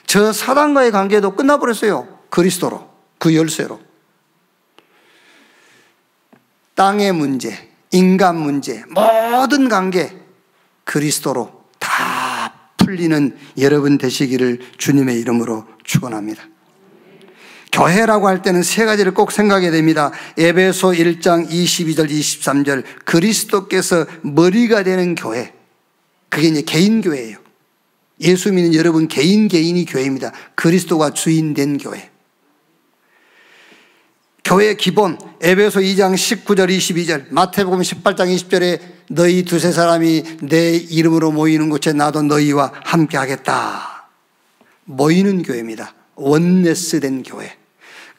Speaker 1: 저 사단과의 관계도 끝나버렸어요. 그리스도로, 그 열쇠로. 땅의 문제, 인간 문제, 모든 관계 그리스도로 다 풀리는 여러분 되시기를 주님의 이름으로 축원합니다. 교회라고 할 때는 세 가지를 꼭 생각해야 됩니다. 에베소 1장 22절 23절 그리스도께서 머리가 되는 교회, 그게 이제 개인교회예요. 예수 믿는 여러분 개인이 교회입니다. 그리스도가 주인된 교회. 교회의 기본 에베소 2장 19절 22절 마태복음 18장 20절에 너희 두세 사람이 내 이름으로 모이는 곳에 나도 너희와 함께 하겠다. 모이는 교회입니다. 원네스된 교회.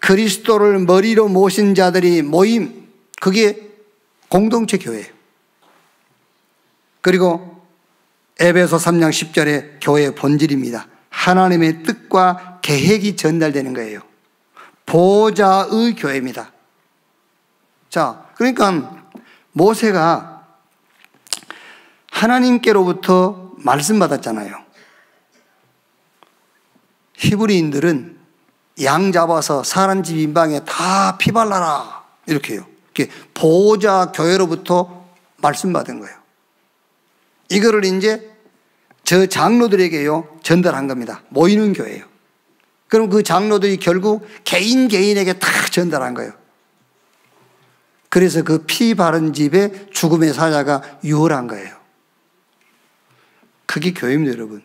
Speaker 1: 그리스도를 머리로 모신 자들이 모임, 그게 공동체 교회예요. 그리고 에베소 3장 10절에 교회의 본질입니다. 하나님의 뜻과 계획이 전달되는 거예요. 보좌의 교회입니다. 자, 그러니까 모세가 하나님께로부터 말씀 받았잖아요. 히브리인들은 양 잡아서 사람 집 인방에 다 피 발라라 이렇게요. 이렇게 보좌 교회로부터 말씀 받은 거예요. 이거를 이제 저 장로들에게요 전달한 겁니다. 모이는 교회예요. 그럼 그 장로들이 결국 개인에게 다 전달한 거예요. 그래서 그 피 바른 집에 죽음의 사자가 유월한 거예요. 그게 교회입니다, 여러분.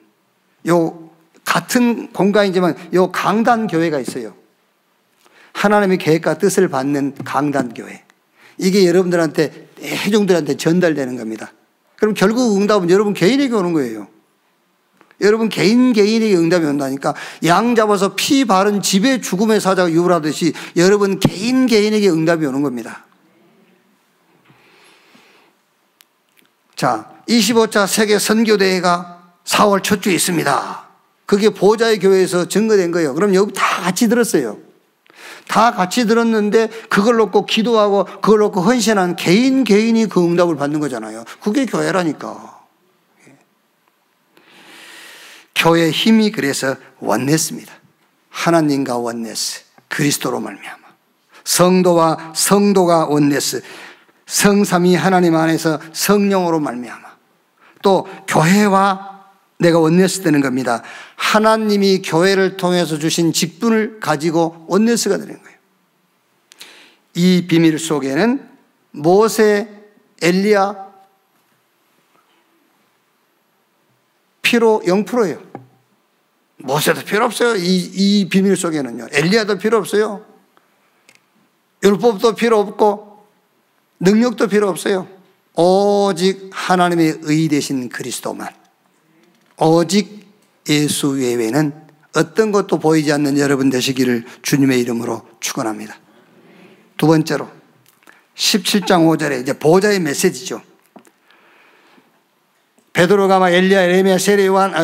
Speaker 1: 요 같은 공간이지만 요 강단 교회가 있어요. 하나님의 계획과 뜻을 받는 강단 교회. 이게 여러분들한테 회중들한테 전달되는 겁니다. 그럼 결국 응답은 여러분 개인에게 오는 거예요. 여러분 개인에게 응답이 온다니까. 양 잡아서 피 바른 집에 죽음의 사자가 유월하듯이 여러분 개인에게 응답이 오는 겁니다. 자, 25차 세계 선교대회가 4월 첫 주에 있습니다. 그게 보좌의 교회에서 증거된 거예요. 그럼 여기 다 같이 들었어요. 다 같이 들었는데 그걸 놓고 기도하고 그걸 놓고 헌신한 개인이 그 응답을 받는 거잖아요. 그게 교회라니까. 교회의 힘이 그래서 원네스입니다. 하나님과 원네스, 그리스도로 말미암아. 성도와 성도가 원네스, 성삼위 하나님 안에서 성령으로 말미암아. 또 교회와 내가 원네스 되는 겁니다. 하나님이 교회를 통해서 주신 직분을 가지고 원네스가 되는 거예요. 이 비밀 속에는 모세, 엘리야 필요 0%예요. 모세도 필요 없어요. 이 비밀 속에는요. 엘리야도 필요 없어요. 율법도 필요 없고 능력도 필요 없어요. 오직 하나님의 의 되신 그리스도만. 오직 예수 외에는 어떤 것도 보이지 않는 여러분 되시기를 주님의 이름으로 축원합니다. 두 번째로 17장 5절에 이제 보좌의 메시지죠. 베드로가 막 엘리야, 에레미야, 세례요한,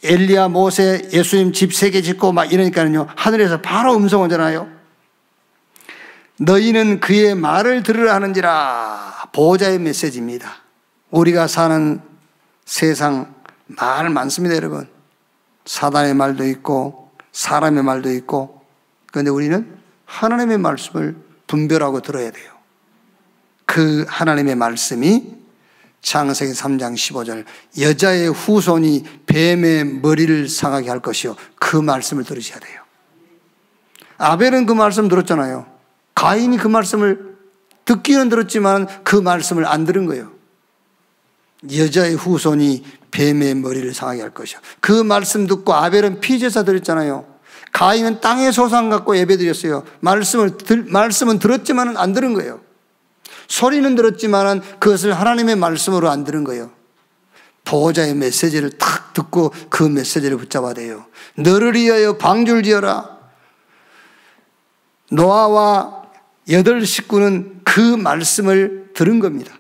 Speaker 1: 엘리야, 모세, 예수님 집 3개 짓고 막 이러니까요. 하늘에서 바로 음성 오잖아요. 너희는 그의 말을 들으라 하는지라. 보좌의 메시지입니다. 우리가 사는 세상 말 많습니다, 여러분. 사단의 말도 있고 사람의 말도 있고. 그런데 우리는 하나님의 말씀을 분별하고 들어야 돼요. 그 하나님의 말씀이 창세기 3장 15절 여자의 후손이 뱀의 머리를 상하게 할 것이요, 그 말씀을 들으셔야 돼요. 아벨은 그 말씀 들었잖아요. 가인이 그 말씀을 듣기는 들었지만 그 말씀을 안 들은 거예요. 여자의 후손이 뱀의 머리를 상하게 할 것이요, 그 말씀 듣고 아벨은 피제사 드렸잖아요. 가인은 땅의 소산 갖고 예배드렸어요. 말씀은 들었지만 안 들은 거예요. 소리는 들었지만 그것을 하나님의 말씀으로 안 들은 거예요. 보호자의 메시지를 탁 듣고 그 메시지를 붙잡아야 돼요. 너를 위하여 방주를 지어라. 노아와 8 식구는 그 말씀을 들은 겁니다.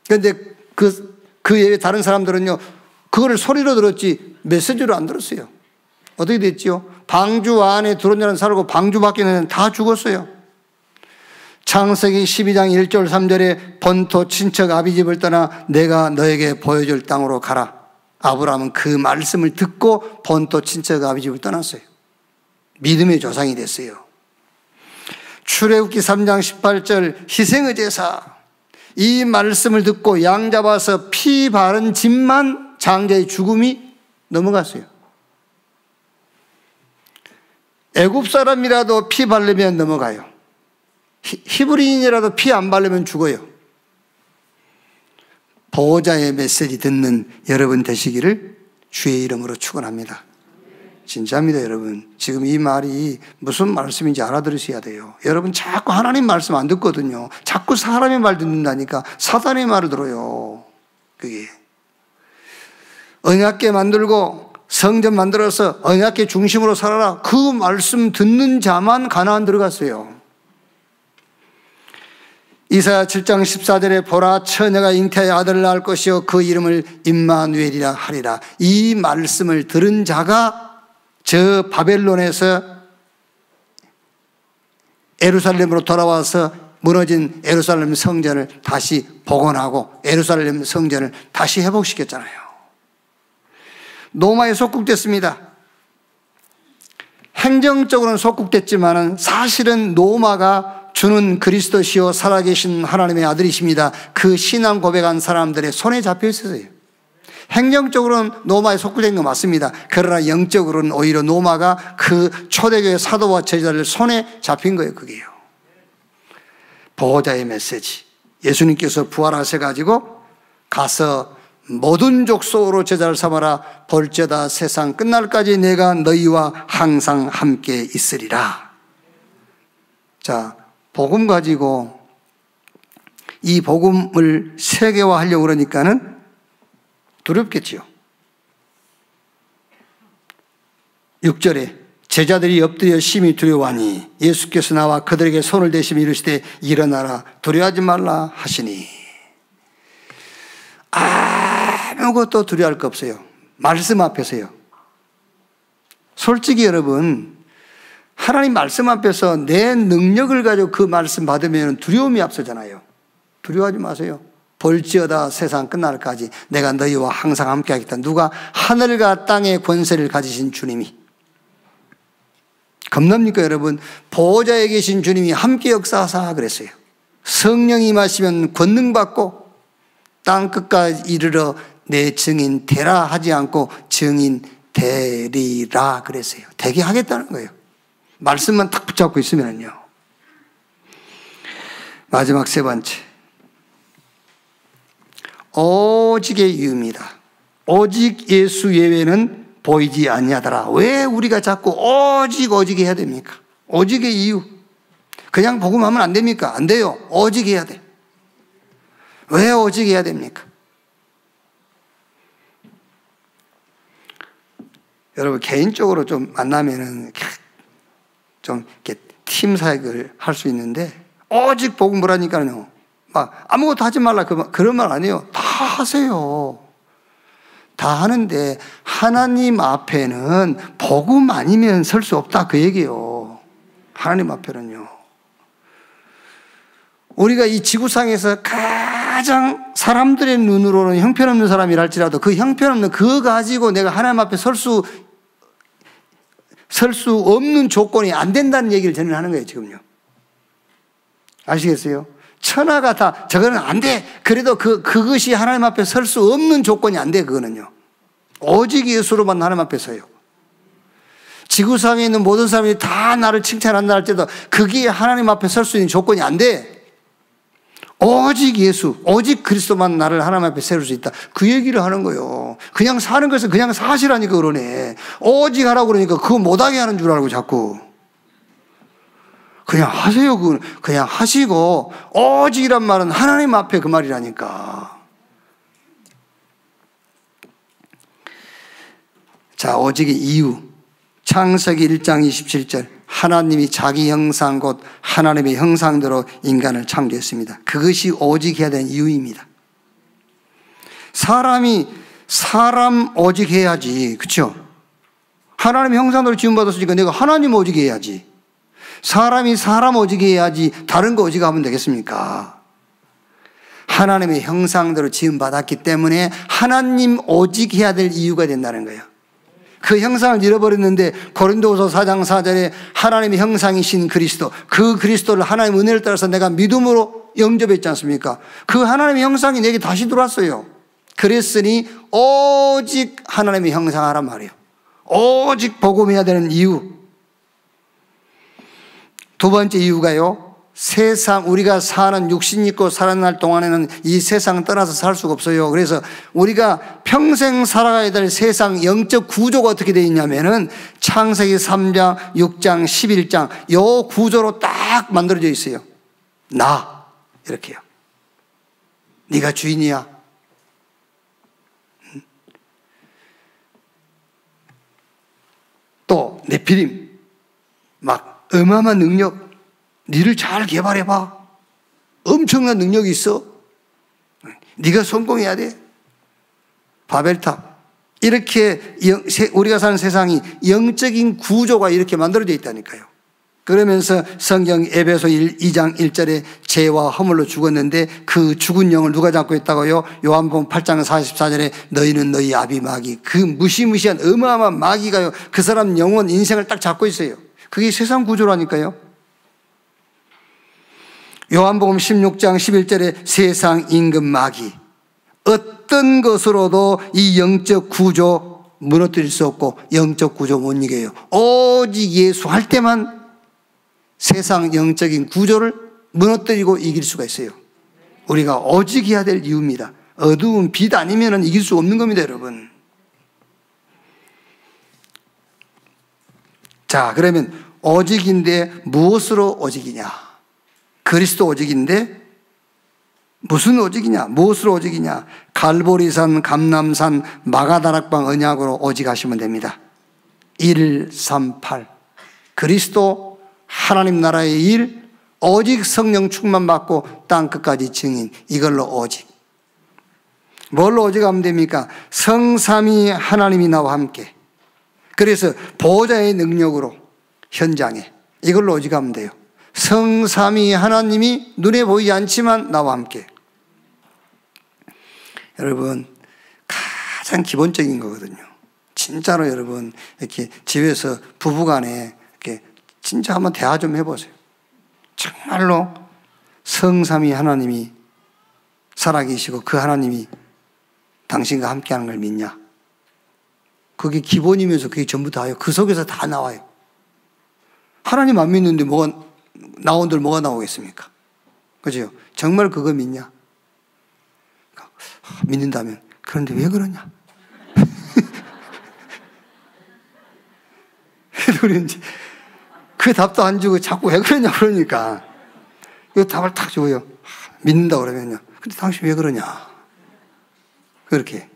Speaker 1: 그런데 그 예외 다른 사람들은요, 그거를 소리로 들었지 메시지로 안 들었어요. 어떻게 됐지요? 방주 안에 들어온 자는 살고 방주 밖에는 다 죽었어요. 창세기 12장 1절 3절에 본토 친척 아비집을 떠나 내가 너에게 보여줄 땅으로 가라. 아브라함은 그 말씀을 듣고 본토 친척 아비집을 떠났어요. 믿음의 조상이 됐어요. 출애굽기 3장 18절 희생의 제사, 이 말씀을 듣고 양 잡아서 피 바른 집만 장자의 죽음이 넘어갔어요. 애굽 사람이라도 피 바르면 넘어가요. 히브리인이라도 피 안 바르면 죽어요. 보호자의 메시지 듣는 여러분 되시기를 주의 이름으로 축원합니다. 진짜입니다, 여러분. 지금 이 말이 무슨 말씀인지 알아들으셔야 돼요. 여러분 자꾸 하나님 말씀 안 듣거든요. 자꾸 사람의 말 듣는다니까. 사단의 말을 들어요. 그게 언약궤 만들고 성전 만들어서 언약궤 중심으로 살아라, 그 말씀 듣는 자만 가나안 들어갔어요. 이사야 7장 14절에 보라, 처녀가 잉태하여 아들을 낳을 것이요 그 이름을 임마누엘이라 하리라. 이 말씀을 들은 자가 저 바벨론에서 예루살렘으로 돌아와서 무너진 예루살렘 성전을 다시 복원하고 예루살렘 성전을 다시 회복시켰잖아요. 로마에 속국됐습니다. 행정적으로는 속국됐지만 사실은 로마가 주는 그리스도시요 살아계신 하나님의 아들이십니다, 그 신앙 고백한 사람들의 손에 잡혀 있었어요. 행정적으로는 로마에 속국된 거 맞습니다. 그러나 영적으로는 오히려 로마가 그 초대교회 사도와 제자들 손에 잡힌 거예요. 그게요. 보호자의 메시지. 예수님께서 부활하셔가지고 가서 모든 족속으로 제자를 삼아라. 볼지어다 세상 끝날까지 내가 너희와 항상 함께 있으리라. 자, 복음 가지고 이 복음을 세계화하려고 그러니까는 두렵겠지요. 6절에 제자들이 엎드려 심히 두려워하니 예수께서 나와 그들에게 손을 대시며 이르시되 일어나라, 두려워하지 말라 하시니. 아무것도 두려워할 거 없어요. 말씀 앞에서요. 솔직히 여러분, 하나님 말씀 앞에서 내 능력을 가지고 그 말씀 받으면 두려움이 앞서잖아요. 두려워하지 마세요. 볼지어다 세상 끝날까지 내가 너희와 항상 함께 하겠다. 누가? 하늘과 땅의 권세를 가지신 주님이. 겁납니까 여러분? 보호자에 계신 주님이 함께 역사하사 그랬어요. 성령이 임하시면 권능 받고 땅 끝까지 이르러 내 증인 되라 하지 않고 증인 되리라 그랬어요. 되게 하겠다는 거예요. 말씀만 딱 붙잡고 있으면요. 마지막 세 번째, 오직의 이유입니다. 오직 예수 예외는 보이지 아니하더라. 왜 우리가 자꾸 오직 해야 됩니까? 오직의 이유. 그냥 복음하면 안 됩니까? 안 돼요. 오직 해야 돼. 왜 오직 해야 됩니까? 여러분 개인적으로 좀 만나면은 좀 이렇게 팀 사역을 할 수 있는데 오직 복음을 하니까요. 막 아무것도 하지 말라 그런 말 아니에요. 다 하세요. 다 하는데 하나님 앞에는 복음 아니면 설 수 없다 그 얘기예요. 하나님 앞에는요. 우리가 이 지구상에서 가장 가장 사람들의 눈으로는 형편없는 사람이라 할지라도 그 형편없는 그거 가지고 내가 하나님 앞에 설 수 없는 조건이 안 된다는 얘기를 저는 하는 거예요, 지금요. 아시겠어요? 천하가 다 저거는 안 돼. 그래도 그것이 하나님 앞에 설 수 없는 조건이 안 돼, 그거는요. 오직 예수로만 하나님 앞에 서요. 지구상에 있는 모든 사람이 다 나를 칭찬한다 할 때도 그게 하나님 앞에 설 수 있는 조건이 안 돼. 오직 예수, 오직 그리스도만 나를 하나님 앞에 세울 수 있다. 그 얘기를 하는 거예요. 그냥 사는 것은 그냥 사실하니까 그러네. 오직 하라고 그러니까 그거 못하게 하는 줄 알고 자꾸. 그냥 하세요. 그냥 하시고, 오직이란 말은 하나님 앞에 그 말이라니까. 자, 오직의 이유. 창세기 1장 27절. 하나님이 자기 형상 곧 하나님의 형상대로 인간을 창조했습니다. 그것이 오직 해야 되는 이유입니다. 사람이 사람 오직 해야지. 그렇죠? 하나님의 형상대로 지음받았으니까 내가 하나님 오직 해야지. 사람이 사람 오직 해야지 다른 거 오직 하면 되겠습니까? 하나님의 형상대로 지음받았기 때문에 하나님 오직 해야 될 이유가 된다는 거예요. 그 형상을 잃어버렸는데 고린도후서 4장 4절에 하나님의 형상이신 그리스도, 그 그리스도를 하나님의 은혜를 따라서 내가 믿음으로 영접했지 않습니까? 그 하나님의 형상이 내게 다시 들어왔어요. 그랬으니 오직 하나님의 형상하란 말이에요. 오직 복음해야 되는 이유. 두 번째 이유가요, 세상, 우리가 사는 육신 입고 살아날 동안에는 이 세상 떠나서 살 수가 없어요. 그래서 우리가 평생 살아가야 될 세상 영적 구조가 어떻게 되어 있냐면은 창세기 3장, 6장, 11장 요 구조로 딱 만들어져 있어요. 나, 이렇게요. 네가 주인이야. 또 네피림, 막 어마어마한 능력, 니를 잘 개발해봐. 엄청난 능력이 있어. 네가 성공해야 돼. 바벨탑. 이렇게 우리가 사는 세상이 영적인 구조가 이렇게 만들어져 있다니까요. 그러면서 성경 에베소 2장 1절에 죄와 허물로 죽었는데 그 죽은 영을 누가 잡고 있다고요? 요한복음 8장 44절에 너희는 너희 아비 마귀, 그 무시무시한 어마어마한 마귀가요, 그 사람 영혼 인생을 딱 잡고 있어요. 그게 세상 구조라니까요. 요한복음 16장 11절에 세상 임금 마귀, 어떤 것으로도 이 영적 구조 무너뜨릴 수 없고 영적 구조 못 이겨요. 오직 예수 할 때만 세상 영적인 구조를 무너뜨리고 이길 수가 있어요. 우리가 오직 해야 될 이유입니다. 어두운 빛 아니면 이길 수 없는 겁니다, 여러분. 자, 그러면 오직인데 무엇으로 오직이냐? 그리스도 오직인데 무슨 오직이냐? 무엇으로 오직이냐? 갈보리산, 감람산, 마가다락방 언약으로 오직하시면 됩니다. 138 그리스도 하나님 나라의 일, 오직 성령 충만 받고 땅 끝까지 증인, 이걸로 오직. 뭘로 오직하면 됩니까? 성삼위 하나님이 나와 함께. 그래서 보호자의 능력으로 현장에 이걸로 오직하면 돼요. 성삼위 하나님이 눈에 보이지 않지만 나와 함께. 여러분, 가장 기본적인 거거든요. 진짜로 여러분, 이렇게 집에서 부부간에 이렇게 진짜 한번 대화 좀 해보세요. 정말로 성삼위 하나님이 살아계시고 그 하나님이 당신과 함께하는 걸 믿냐? 그게 기본이면서 그게 전부 다예요. 그 속에서 다 나와요. 하나님 안 믿는데 나온들 뭐가 나오겠습니까? 그죠? 정말 그거 믿냐? 믿는다면, 그런데 왜 그러냐? 왜 그런지. 그 답도 안 주고 자꾸 왜 그러냐 그러니까. 이 답을 탁 줘요. 믿는다 그러면요. 근데 당신 왜 그러냐? 그렇게.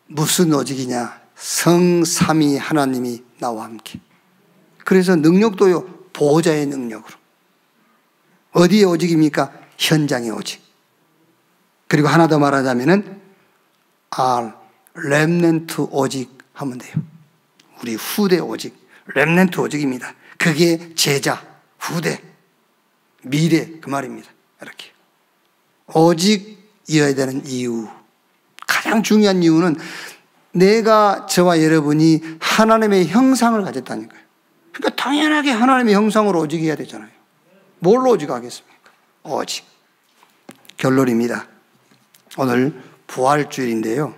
Speaker 1: 무슨 오직이냐? 성삼위 하나님이 나와 함께. 그래서 능력도요, 보호자의 능력으로. 어디에 오직입니까? 현장의 오직. 그리고 하나 더 말하자면은 렘넌트 오직 하면 돼요. 우리 후대 오직, 렘넌트 오직입니다. 그게 제자, 후대, 미래 그 말입니다. 이렇게. 오직이어야 되는 이유, 가장 중요한 이유는 내가, 저와 여러분이 하나님의 형상을 가졌다는 거예요. 그러니까 당연하게 하나님의 형상으로 오직해야 되잖아요. 뭘로 오직하겠습니까? 오직. 결론입니다. 오늘 부활주일인데요.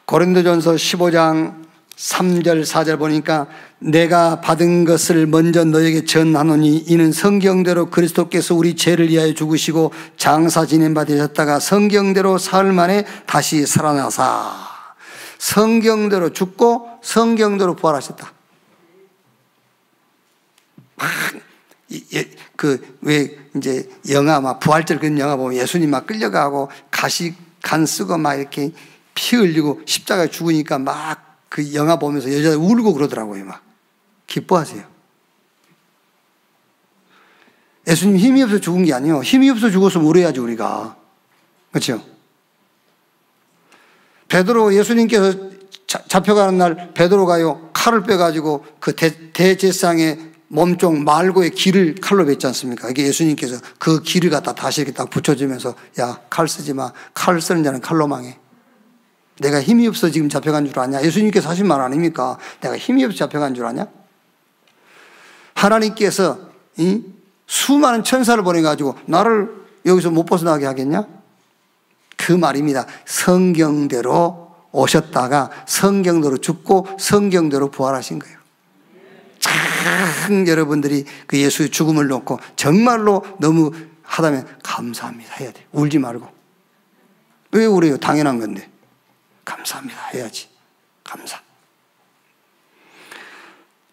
Speaker 1: 고린도전서 15장 3절 4절 보니까 내가 받은 것을 먼저 너에게 전하노니 이는 성경대로 그리스도께서 우리 죄를 위하여 죽으시고 장사 지낸 바 되셨다가 성경대로 사흘 만에 다시 살아나사. 성경대로 죽고 성경대로 부활하셨다. 왜 이제 영화 막 부활절 그런 영화 보면 예수님 막 끌려가고 간 쓰고 막 이렇게 피 흘리고 십자가에 죽으니까 막 그 영화 보면서 여자 울고 그러더라고요. 막 기뻐하세요. 예수님 힘이 없어 죽은 게 아니에요. 힘이 없어 죽었으면 울어야지 우리가. 그렇죠? 베드로, 예수님께서 잡혀가는 날 베드로가요 칼을 빼가지고 그 대제사장의 몸쪽 말고의 길을 칼로 뱉지 않습니까? 이게 예수님께서 그 길을 갖다 다시 이렇게 딱 붙여주면서 야, 칼 쓰지 마. 칼 쓰는 자는 칼로 망해. 내가 힘이 없어 지금 잡혀간 줄 아냐? 예수님께서 하신 말 아닙니까? 내가 힘이 없어 잡혀간 줄 아냐? 하나님께서 이 수많은 천사를 보내가지고 나를 여기서 못 벗어나게 하겠냐? 그 말입니다. 성경대로 오셨다가 성경대로 죽고 성경대로 부활하신 거예요. 참 여러분들이 그 예수의 죽음을 놓고 정말로 너무 하다면 감사합니다 해야 돼요. 울지 말고. 왜 울어요? 당연한 건데. 감사합니다 해야지. 감사.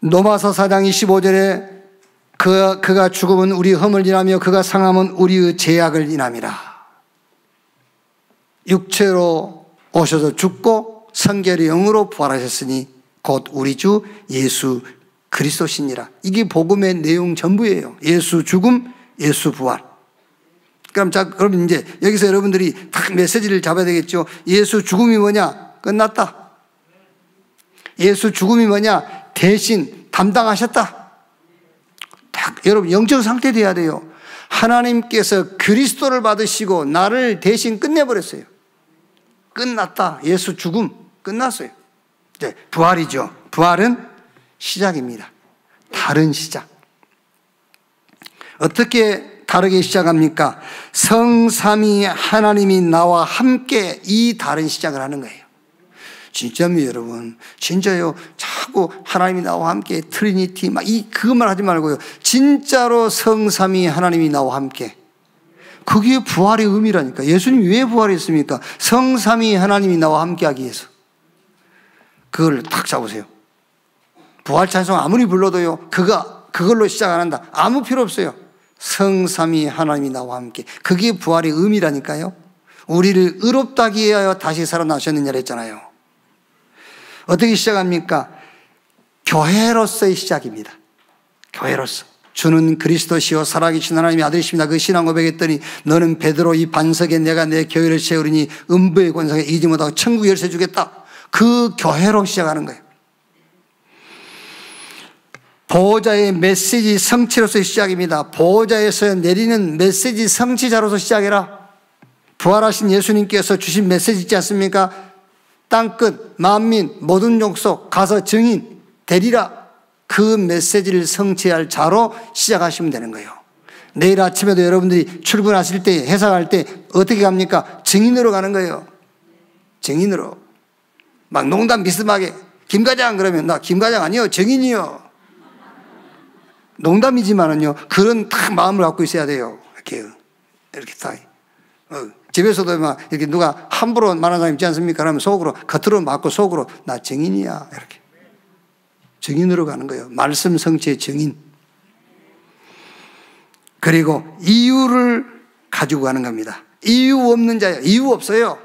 Speaker 1: 로마서 4장 25절에 그가 죽음은 우리 허물 인하며 그가 상함은 우리의 죄악을 인함이라. 육체로 오셔서 죽고 성결의 영으로 부활하셨으니 곧 우리 주 예수 그리스도시니라. 이게 복음의 내용 전부예요. 예수 죽음, 예수 부활. 그럼 이제 여기서 여러분들이 딱 메시지를 잡아야 되겠죠. 예수 죽음이 뭐냐? 끝났다. 예수 죽음이 뭐냐? 대신 담당하셨다. 딱 여러분 영적 상태 돼야 돼요. 하나님께서 그리스도를 받으시고 나를 대신 끝내버렸어요. 끝났다. 예수 죽음 끝났어요. 이제 부활이죠. 부활은 시작입니다. 다른 시작. 어떻게 다르게 시작합니까? 성삼위 하나님이 나와 함께 이 다른 시작을 하는 거예요. 진짜입니다, 여러분. 진짜요. 자꾸 하나님이 나와 함께 트리니티 막 그것만 하지 말고요. 진짜로 성삼위 하나님이 나와 함께. 그게 부활의 의미라니까. 예수님이 왜 부활했습니까? 성삼위 하나님이 나와 함께 하기 위해서. 그걸 딱 잡으세요. 부활 찬송 아무리 불러도요. 그걸로 시작 안 한다. 아무 필요 없어요. 성삼위 하나님이 나와 함께. 그게 부활의 의미라니까요. 우리를 의롭다 하기 위하여 다시 살아나셨느냐 했잖아요. 어떻게 시작합니까? 교회로서의 시작입니다. 교회로서. 주는 그리스도시요 살아계신 하나님의 아들이십니다. 그 신앙 고백했더니 너는 베드로 이 반석에 내가 내 교회를 세우리니 음부의 권세에 이기지 못하고 천국 열쇠 주겠다. 그 교회로 시작하는 거예요. 보호자의 메시지 성취로서의 시작입니다. 보호자에서 내리는 메시지 성취자로서 시작해라. 부활하신 예수님께서 주신 메시지 있지 않습니까? 땅끝 만민 모든 족속 가서 증인 되리라. 그 메시지를 성취할 자로 시작하시면 되는 거예요. 내일 아침에도 여러분들이 출근하실 때 회사 갈 때 어떻게 갑니까? 증인으로 가는 거예요. 증인으로. 막 농담 비스하게 김 과장 그러면 나 김 과장 아니요 증인이요. 농담이지만은요, 그런 딱 마음을 갖고 있어야 돼요. 이렇게 딱. 집에서도 막 이렇게 누가 함부로 말하는 사람 있지 않습니까? 그러면 속으로, 겉으로 맞고 속으로, 나 증인이야. 이렇게. 증인으로 가는 거예요. 말씀 성취의 증인. 그리고 이유를 가지고 가는 겁니다. 이유 없는 자예요. 이유 없어요.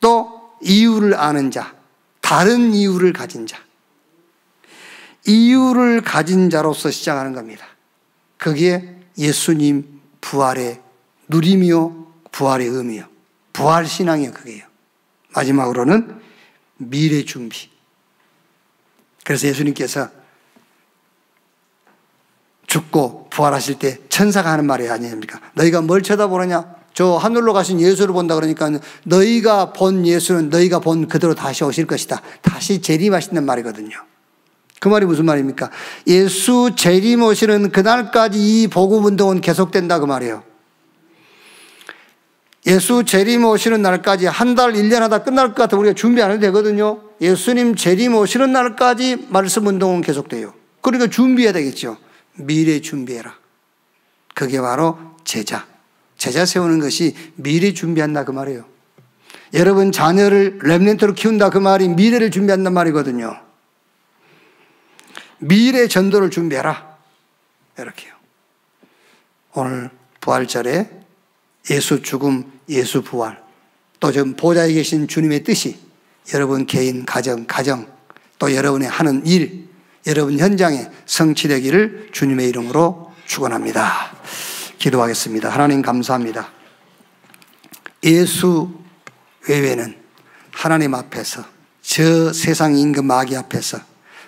Speaker 1: 또 이유를 아는 자. 다른 이유를 가진 자. 이유를 가진 자로서 시작하는 겁니다. 그게 예수님 부활의 누림이요, 부활의 의미요. 부활 신앙이요, 그게요. 마지막으로는 미래 준비. 그래서 예수님께서 죽고 부활하실 때 천사가 하는 말이 아닙니까? 너희가 뭘 쳐다보느냐? 저 하늘로 가신 예수를 본다 그러니까 너희가 본 예수는 너희가 본 그대로 다시 오실 것이다. 다시 재림하신다는 말이거든요. 그 말이 무슨 말입니까? 예수 재림 오시는 그날까지 이 복음운동은 계속된다 그 말이에요. 예수 재림 오시는 날까지 한 달, 1년 하다 끝날 것 같아 우리가 준비 안 해도 되거든요. 예수님 재림 오시는 날까지 말씀운동은 계속돼요. 그러니까 준비해야 되겠죠. 미래 준비해라. 그게 바로 제자 세우는 것이 미래 준비한다 그 말이에요. 여러분 자녀를 렘넌트로 키운다 그 말이 미래를 준비한단 말이거든요. 미래 전도를 준비해라. 이렇게요. 오늘 부활절에 예수 죽음, 예수 부활, 또 지금 보좌에 계신 주님의 뜻이 여러분 개인, 가정, 또 여러분의 하는 일, 여러분 현장에 성취되기를 주님의 이름으로 축원합니다. 기도하겠습니다. 하나님 감사합니다. 예수 외에는 하나님 앞에서 저 세상 임금 마귀 앞에서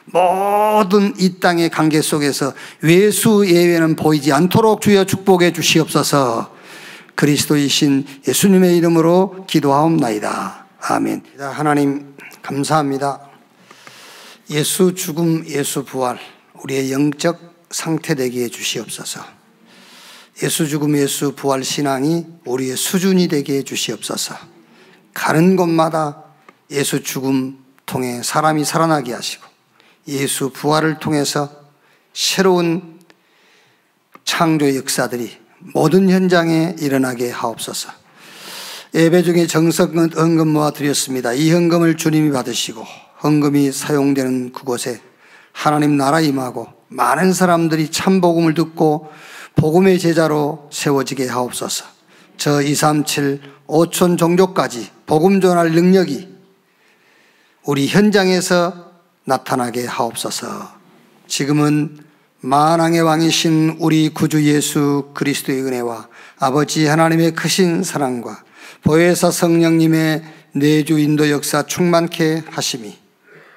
Speaker 1: 모든 이 땅의 관계 속에서 외수 예외는 보이지 않도록 주여 축복해 주시옵소서. 그리스도이신 예수님의 이름으로 기도하옵나이다. 아멘. 하나님 감사합니다. 예수 죽음, 예수 부활 우리의 영적 상태 되게 해 주시옵소서. 예수 죽음, 예수 부활 신앙이 우리의 수준이 되게 해 주시옵소서. 가는 곳마다 예수 죽음 통해 사람이 살아나게 하시고 예수 부활을 통해서 새로운 창조의 역사들이 모든 현장에 일어나게 하옵소서. 예배 중에 정성은 헌금 모아드렸습니다. 이 헌금을 주님이 받으시고 헌금이 사용되는 그곳에 하나님 나라 임하고 많은 사람들이 참 복음을 듣고 복음의 제자로 세워지게 하옵소서. 저 237 5천 종족까지 복음 전할 능력이 우리 현장에서 나타나게 하옵소서. 지금은 만왕의 왕이신 우리 구주 예수 그리스도의 은혜와 아버지 하나님의 크신 사랑과 보혜사 성령님의 내주 인도 역사 충만케 하심이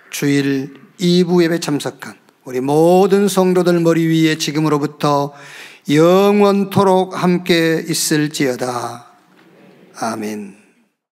Speaker 1: 주일 2부 예배 참석한 우리 모든 성도들 머리 위에 지금으로부터 영원토록 함께 있을지어다. 아멘.